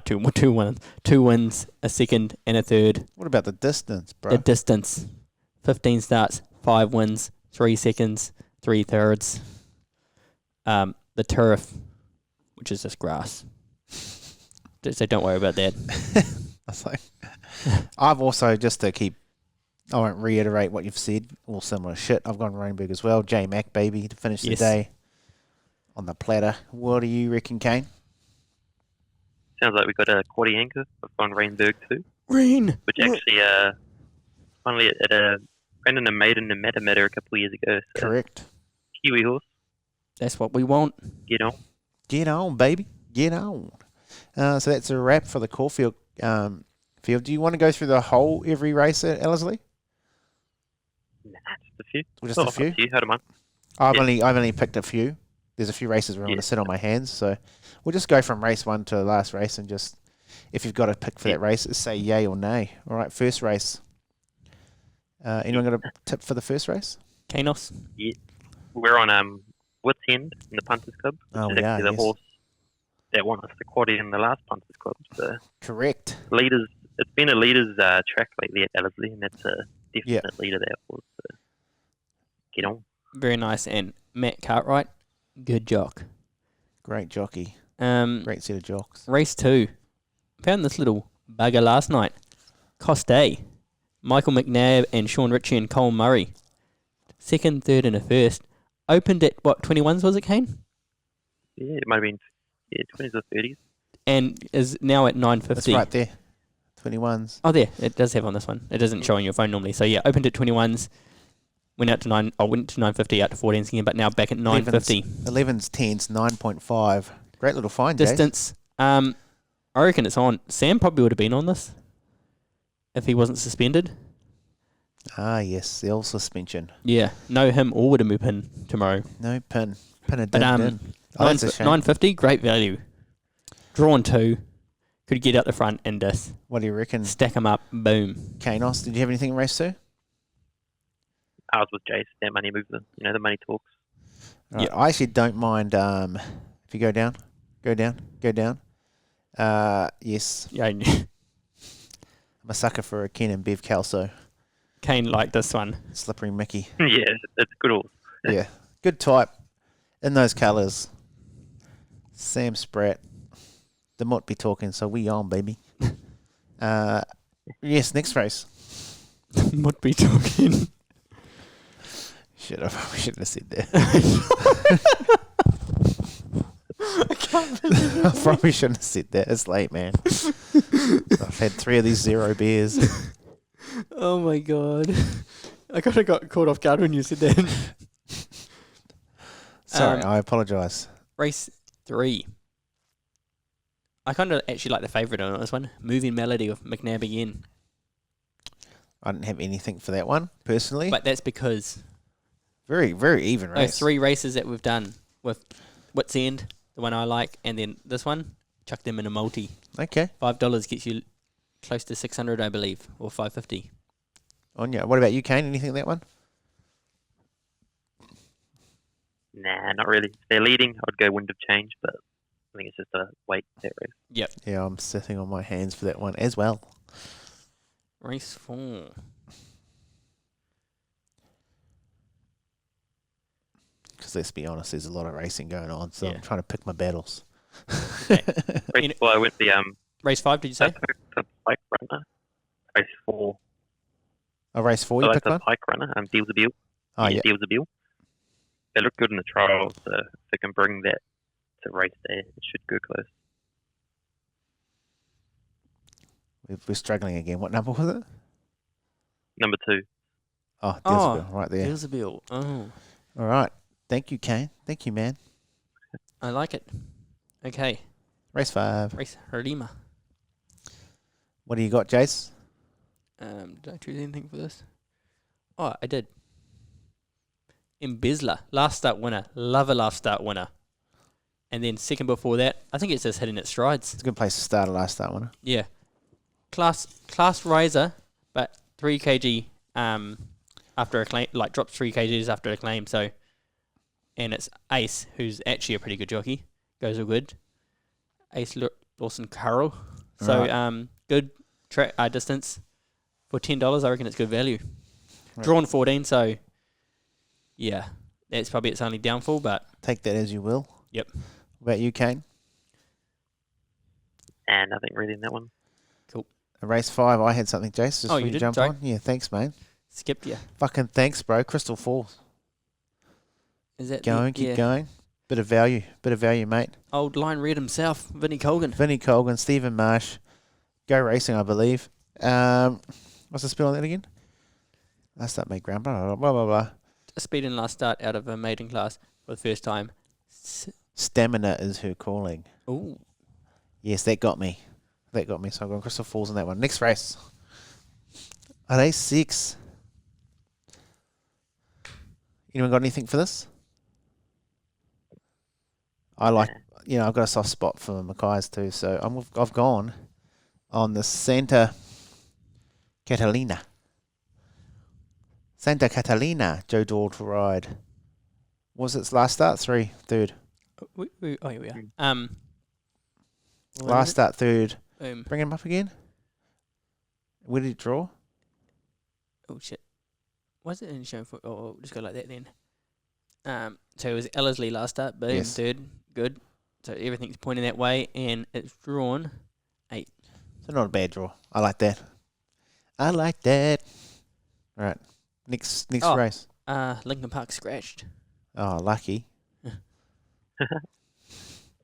2 wins. 2 wins, a second and a third. What about the distance, bro? The distance. 15 starts, 5 wins, 3 seconds, 3 thirds. The turf, which is just grass. So don't worry about that. That's like, I've also, just to keep, I won't reiterate what you've said, all similar shit. I've gone Rainberg as well. J-Mac, baby, to finish the day on the platter. What do you reckon, Kane? Sounds like we've got a quaddie anchor. I've gone Rainberg too. Rain! Which actually, finally, ran in a maiden in Matamata a couple of years ago. So Correct. Kiwi horse. That's what we want. Get on. Get on, baby. Get on. So that's a wrap for the Caulfield field. Do you want to go through the whole every race at Ellerslie? Nah, just a few. Or just a few? You, how do I? I've only picked a few. there's a few races where I'm going to sit on my hands. So we'll just go from race 1 to the last race and just, if you've got to pick for that race, say yay or nay. All right, first race. Anyone got a tip for the first race? Kanos. Yeah. We're on Woods End in the Punters Club, which Oh, is we are, actually the yes. horse that won us the quaddie in the last Punters Club. So Correct. leaders, it's been a leaders track lately at Ellerslie, and that's a definite Yeah. leader that horse. So get on. Very nice. And Matt Cartwright, good jock. Great jockey. Race Great set of jocks. 2. Found this little bugger last night. Coste. Michael McNabb and Sean Ritchie and Cole Murray. Second, third, and a first. Opened at, what, 21s was it, Kane? Yeah, it might have been 20s or 30s. And is now at That's 950. right there. 21s. Oh, there. It does have on this one. It doesn't show on your phone normally. So, yeah, opened at 21s. Went out to 950, out to 14s again, but now back at 950. 11s, 10s, 9.5. Great little find, Jace. Distance. I reckon it's on. Sam probably would have been on this if he wasn't suspended. Ah, yes, the old suspension. Yeah. No him or would have moved in tomorrow. No pin. Pin a But din din. Oh, that's a shame. 950, great value. Drawn 2. Could get out the front and just What do you reckon? stack them up. Boom. Kanos, did you have anything in race 2? Ours was Jace, that money mover. You know, the money talks. Right, I actually don't mind if you go down. Yes, Yeah, I'm a sucker for a Ken and Bev Kelso. Kane liked this one. Slippery Mickey. Yeah, it's a good horse. Yeah, good type. In those colours. Sam Spratt. The Mott be talking, so we on, baby. Yes, next race. Would be talking. Shit, I probably shouldn't have said that. I probably shouldn't have said that. It's late, man. I've had 3 of these 0 beers. Oh my god. I kind of got caught off guard when you said that. Sorry, I apologise. Race 3. I kind of actually like the favourite on this one. Moving Melody with McNabb again. I didn't have anything for that one, personally. But that's because Very, very even race. those 3 races that we've done with Wits End, the one I like, and then this one, chuck them in a multi. Okay. $5 gets you close to 600, I believe, or 550. On ya. What about you, Kane? Anything in that one? Nah, not really. If they're leading, I'd go Wind of Change, but I think it's just a wait that race. Yep. Yeah, I'm sitting on my hands for that one as well. Race 4. Because let's be honest, there's a lot of racing going on, so Yeah. I'm trying to pick my battles. Race 4, I went the Race 5, did you say? the Pike Runner. Race 4, Oh, race 4, I you like pick the one? Pike Runner. Deals a Bill. Oh, yeah. Deals a Bill. They look good in the trials, so if they can bring that to race day, it should go close. We're struggling again. What number was it? Number 2. Oh, Oh, Dilsville, right there. There's a bill. Oh, All right. Thank you, Kane. Thank you, man. I like it. Okay. Race 5. Race Harima. What do you got, Jace? Did I choose anything for this? Oh, I did. Embezzler. Last start winner. Love a last start winner. And then second before that, I think it's just hitting its strides. It's a good place to start a last start one. Yeah. Class riser, but 3 kg after a claim, like drops 3 kgs after a claim. So, and it's Ace, who's actually a pretty good jockey. Goes all good. Ace Lawson Carroll. So Right. good track distance for $10. I reckon it's good value. Drawn 14, so yeah, that's probably its only downfall. But Take that as you will. Yep. What about you, Kane? And nothing really in that one. Race 5, I had something, Jace. Just Oh, before you did? jump Sorry. on. Yeah, thanks, mate. skipped you. Fucking thanks, bro. Crystal Falls. Is that Keep going. Bit of value, mate. Old line read himself, Vinnie Colgan. Vinnie Colgan, Stephen Marsh. Go Racing, I believe. What's the spell on that again? Last start, make ground. Blah, blah, blah, blah, blah. A speed and last start out of a maiden class for the first time. Stamina is her calling. Ooh. Yes, that got me. So I've got Crystal Falls in that one. Next race. Are they 6? Anyone got anything for this? I like, I've got a soft spot for the Mackay's too. So I've gone on the Santa Catalina. Santa Catalina, Joe Dahl to ride. What was its last start? Third. Oh, here we are. Last start, third. Boom. Bring him up again. Where did it draw? Oh shit. Was it in show for? Oh, just go like that then. So it was Ellerslie last start. Boom, Yes. third. Good. So everything's pointing that way, and it's drawn 8. So not a bad draw. I like that. All right. Next Oh. race. Lincoln Park scratched. Oh, lucky.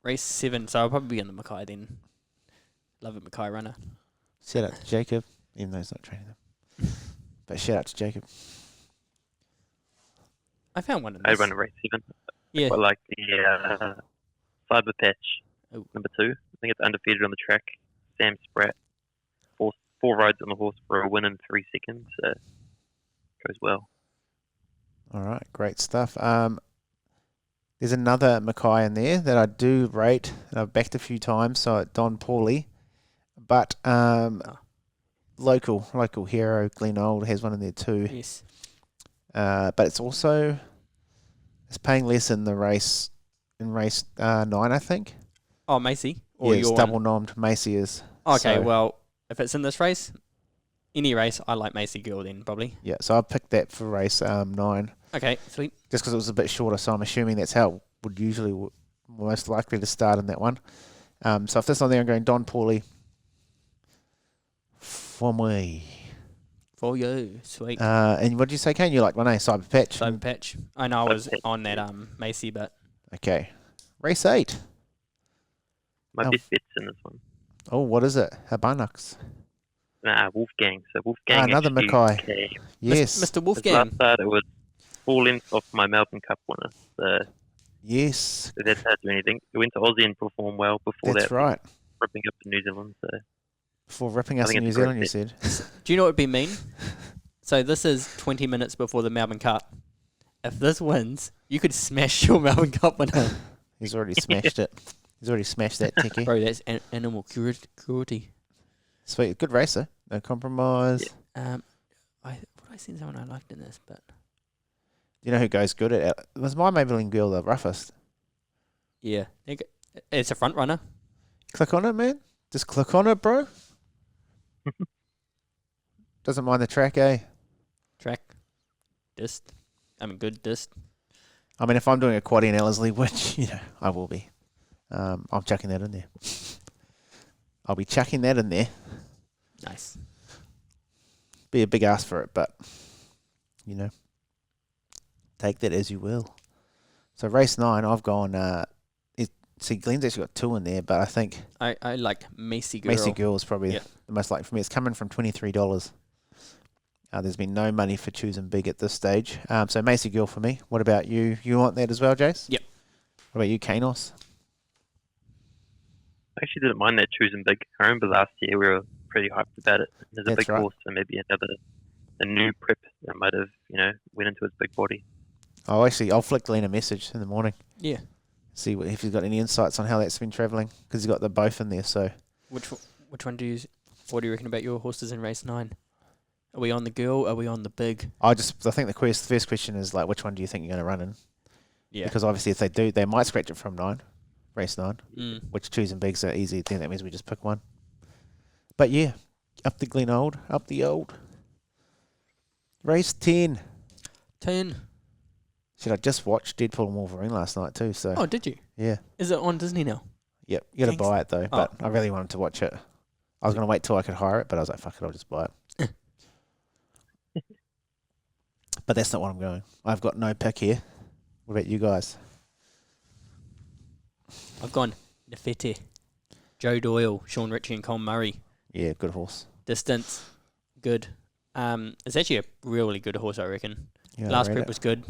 Race 7. So I'll probably be on the Mackay then. Love a Mackay runner. Shout out to Jacob, even though he's not training them. But shout out to Jacob. I found one of I those. run a race 7. Yeah. Quite like the Cyber Patch, Oh. number 2. I think it's undefeated on the track. Sam Spratt. Four rides on the horse for a win in 3 seconds. Goes well. All right, great stuff. There's another Mackay in there that I do rate. I've backed a few times, so Don Pauly. But local hero, Glen Old, has one in there too. Yes. But it's paying less in the race, in race 9, I think. Oh, Macy. Or Yeah, it's your double nommed. Macy is. Okay, So, well, if it's in this race, any race, I like Macy Girl then, probably. yeah, so I picked that for race 9, Okay, sweet. just because it was a bit shorter. So I'm assuming that's how it would usually most likely to start in that one. So if that's not there, I'm going Don Pauly for me. For you, sweet. And what did you say, Kane? You like one, Cyber Patch? Cyber Patch. I know I was Cyber Patch. on that Macy, but Okay. Race 8. My Oh. best bet's in this one. Oh, what is it? Habanux. Wolfgang. So Wolfgang another actually Mackay. came. Yes. Mr. His last Wolfgang. start, it was 4 lengths off my Melbourne Cup winner. So Yes. that's hard to do anything. He went to Aussie and performed well before That's that. right. Ripping up in New Zealand. So For ripping I us think in New it's a great Zealand, you bet. said. Do you know what would be mean? So this is 20 minutes before the Melbourne Cup. If this wins, you could smash your Melbourne Cup winner. He's already smashed it. He's already smashed that ticky. Bro, that's animal cruelty. Sweet. Good racer. No compromise. I seen someone I liked in this, but You know who goes good at it? Was my Maybelline girl the roughest? yeah, it's a front runner. Click on it, man. Just click on it, bro. Doesn't mind the track, eh? Track, dist. Good dist. I mean, if I'm doing a quaddie in Ellerslie, which, I will be, I'm chucking that in there. I'll be chucking that in there. Nice. Be a big ask for it, but, take that as you will. So race 9, I've gone, see, Glenn's actually got 2 in there, but I think I like Macy Girl. Macy Girl is probably Yeah. the most likely for me. It's coming from $23. There's been no money for choosing big at this stage. So Macy Girl for me. What about you? You want that as well, Jace? Yep. What about you, Kanos? I actually didn't mind that choosing big. I remember last year we were pretty hyped about it. There's a That's big right. horse, so maybe a new prep that might have, went into his big body. Oh, actually, I'll flick Glenn a message in the morning. Yeah. See if he's got any insights on how that's been travelling, because he's got the both in there. So Which one do you? What do you reckon about your horses in race 9? Are we on the girl? Are we on the big? I think the first question is like, which one do you think you're going to run in? Yeah. Because obviously, if they do, they might scratch it from 9, race 9. Mm. Which choosing bigs are easy. Then that means we just pick one. But yeah, up the Glen Old, up the old. Race 10. 10. Shit, I just watched Deadpool and Wolverine last night too. So Oh, did you? yeah, Is it on Disney now? yep. You got to Thanks. buy it though. But I really wanted to watch it. I was going to wait till I could hire it, but I was like, fuck it, I'll just buy it. But that's not what I'm going. I've got no pick here. What about you guys? I've gone Nefete, Joe Doyle, Sean Ritchie, and Cole Murray. Yeah, good horse. Distance, good. It's actually a really good horse, I reckon. Yeah, I Last read prep it. was good.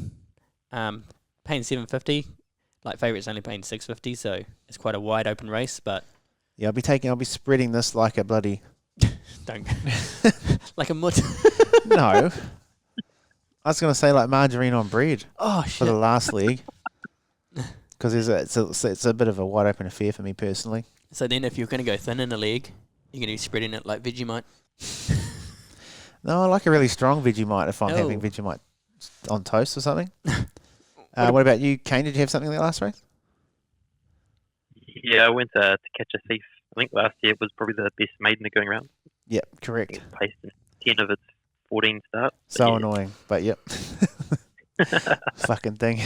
Paying $750. Like favourites only paying $650, so it's quite a wide open race. But Yeah, I'll be spreading this like a bloody don't like a mutt. no. I was going to say like margarine on bread Oh for shit! the last leg. because it's a bit of a wide open affair for me personally. So then if you're going to go thin in a leg, you're going to be spreading it like Vegemite. No, I like a really strong Vegemite if I'm having Oh. Vegemite on toast or something. What about you, Kane? Did you have something like last race? Yeah, I went to catch a thief. I think last year was probably the best maiden going around. Yep, I correct. think it's placed in 10 of its 14 starts. But So yeah. annoying, but yep. Fucking thing.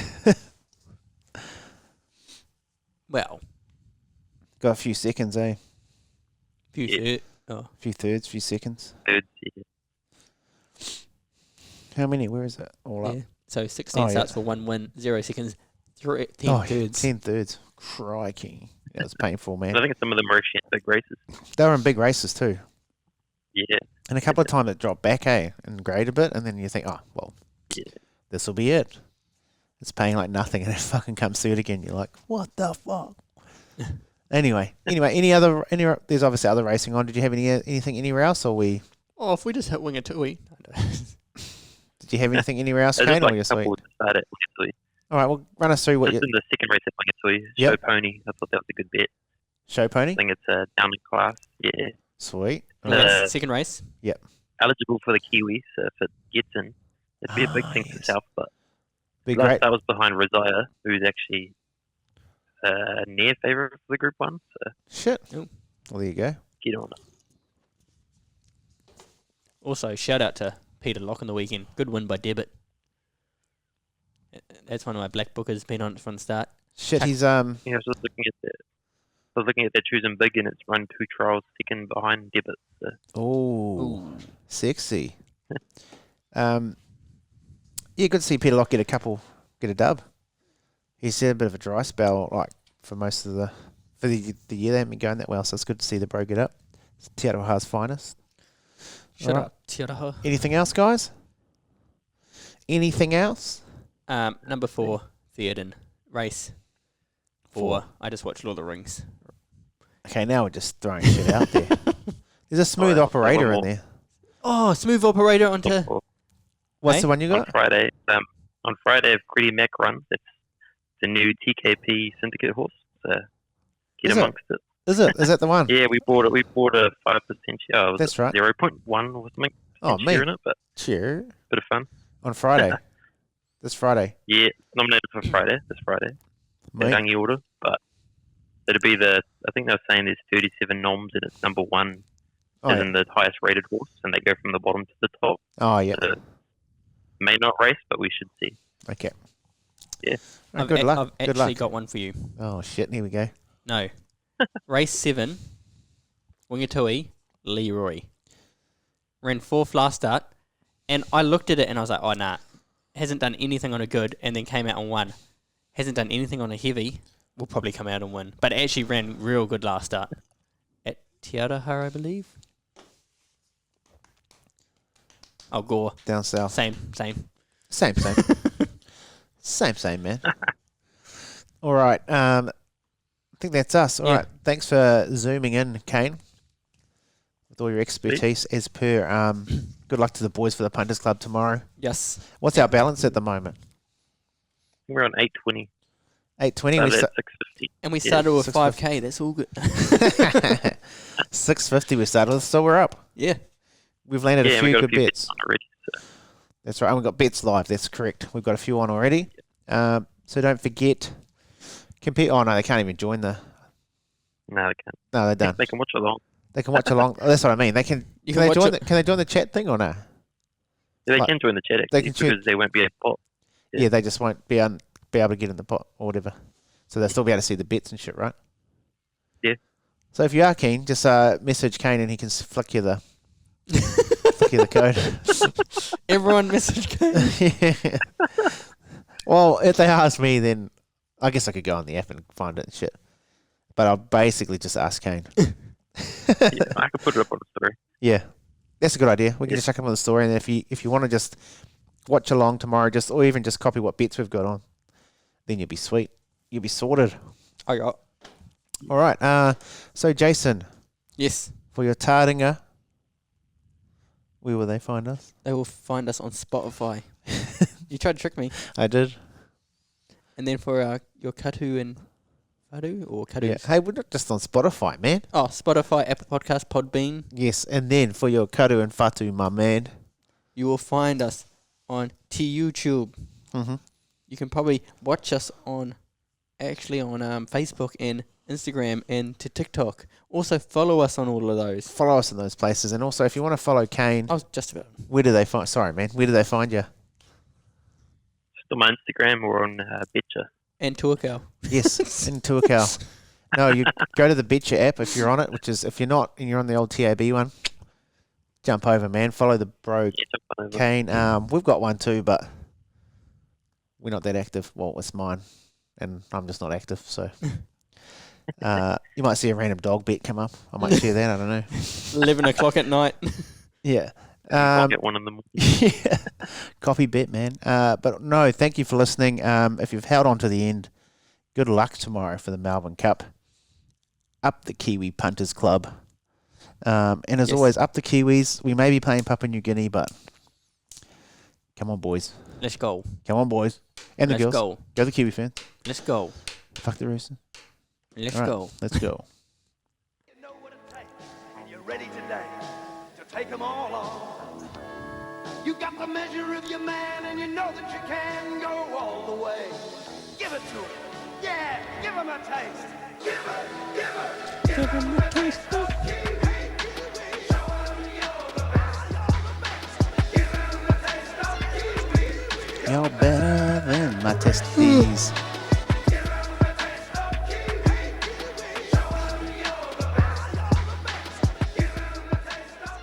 Well, Got a few seconds, eh? few Yeah. Oh, A few thirds, few seconds. Thirds, yeah. How many? Where is it? All up. yeah. So 16 Oh, yeah. starts for 1 win, 0 seconds, 10 Oh, thirds. 10 thirds. Crikey. That was painful, man. I think some of them are actually in big races. They were in big races too. Yeah. And a couple of times it dropped back, and grade a bit, and then you think, oh, well, Yeah. this will be it. It's paying like nothing, and it fucking comes through it again. You're like, what the fuck? Anyway, there's obviously other racing on. Did you have anything anywhere else, or Oh, if we just hit wing a tui. did you have anything anywhere else, There's Kane, just or like you're a sweet? couple to start at Wangatui. All right, well, run us through what Just you in the second race at Wangatui, Yep. Show Pony. I thought that was a good bet. show pony. I think it's down in class. Yeah. Sweet. Uh, Alright. Second race. Eligible for the Kiwis if it gets in. It'd be a big Ah, thing for yes. South, but Be last great. start was behind Rosiah, who's actually near favourite for the Group 1. So Shit. Oh. Well, there you go. get on it. Also, shout out to Peter Locke on the weekend. Good win by Debit. That's one of my black bookers, been on it from the start. Shit, he's Yeah, I was just looking at that. I was looking at that choosing big, and it's run 2 trials second behind Debit. So oh, sexy. Yeah, good to see Peter Locke get a dub. He's had a bit of a dry spell, like for most of the year. They haven't been going that well, so it's good to see the bro get up. It's Te Aroha's finest. Shut Alright. up, Te Aroha. Anything else, guys? Anything else? Number 4, Theoden. Race 4. I just watched Lord of the Rings. Okay, now we're just throwing shit out there. There's a smooth Alright, operator one in more. there. Oh, smooth operator onto... What's Hey? the one you on got? Friday. On Friday, if Gritty Mac runs, it's the new TKP Syndicate horse. So get Is it? amongst it. Is it? Is that the one? Yeah, we bought it. We bought a 5% share. Was That's it right. 0.1 or something. Oh, share me. in it, but Sure. bit of fun. On Friday. This Friday. Yeah, nominated for Friday. This Friday. The Me. Dungy order, but it'll be the. I think they're saying there's 37 noms and it's number 1 Oh, is yeah. in the highest rated horse, and they go from the bottom to the top. Oh, yeah. So may not race, but we should see. Okay. Yeah. Oh, good luck. I've Good actually luck. got one for you. Oh, shit. Here we go. No. Race 7, Wingatui, Leroy. Ran 4th last start, and I looked at it and I was like, oh, nah. Hasn't done anything on a good, and then came out and won. Hasn't done anything on a heavy, will probably come out and win. But it actually ran real good last start. At Te Aroha, I believe. Oh, Gore. Down south. Same. Same. Same, man. All right. I think that's us. All Yeah. right. Thanks for zooming in, Kane, with all your expertise. As per, good luck to the boys for the Punters Club tomorrow. Yes. What's our balance at the moment? We're on 820. 820. So We that's sta- 650. And we Yeah, started with 650. 5K. That's all good. 650 we started with, so we're up. Yeah. We've landed Yeah, a and we few got a good few bets. bets on already. So. That's right. And we've got bets live. That's correct. We've got a few on already. So don't forget. Compete. Oh, no, they can't even join the. No, they can't. No, they're done. They can watch along. They can watch along. Oh, that's what I mean. They can. You Can can they watch join? it- Can they join the chat thing or no? Yeah, they Like, can join the chat they actually can because they won't be a pot. Yeah. Yeah, they just won't be able to get in the pot or whatever. So they'll still be able to see the bets and shit, right? Yeah. So if you are keen, just message Kane and he can flick you the code. Everyone message Kane. Yeah. Well, if they ask me, then I guess I could go on the app and find it and shit. But I'll basically just ask Kane. Yeah, I could put it up on the story. Yeah, that's a good idea. We can Yeah. just chuck him on the story, and then if you want to just watch along tomorrow, or even just copy what bets we've got on, then you'll be sweet. You'll be sorted. I got. All right. So Jason, Yes. for your Taringa, where will they find us? They will find us on Spotify. You tried to trick me. I did. And then for your Katu and Fadu or Katu. Yeah. Hey, we're not just on Spotify, man. Oh, Spotify, Apple Podcast, Podbean. Yes, and then for your Karu and Fatu, my man. You will find us on YouTube. Mm-hmm. You can probably watch us on Facebook and Instagram and to TikTok. Also follow us on all of those. Follow us in those places. And also, if you want to follow Kane, I was just about. where do they find... Sorry, man. Where do they find you? Just on my Instagram or on Bitcher. And Tuakau. Yes, in Tuakau. No, you go to the Betcha app if you're on it, which is... If you're not and you're on the old TAB one, jump over, man. Follow the bro Yeah, jump on over. Kane. We've got one too, but we're not that active. Well, it's mine, and I'm just not active, so... you might see a random dog bet come up. I might share that. I don't know. 11 o'clock at night. Yeah. I'll get one of them. Yeah. Copy bet, man. But no, thank you for listening. If you've held on to the end, good luck tomorrow for the Melbourne Cup. Up the Kiwi Punters Club. And as Yes. always, up the Kiwis. We may be playing Papua New Guinea, but come on, boys. Let's go. Come on, boys. And the Let's girls. go. Go the Kiwi fans. Let's go. Fuck the Roosters. Let's All right, go. let's go. You know what it takes, and you're ready today to take them all on. You got the measure of your man, and you know that you can go all the way. Give it to him. Yeah, give him a taste. Give it. Give him a taste of You're better than my testes.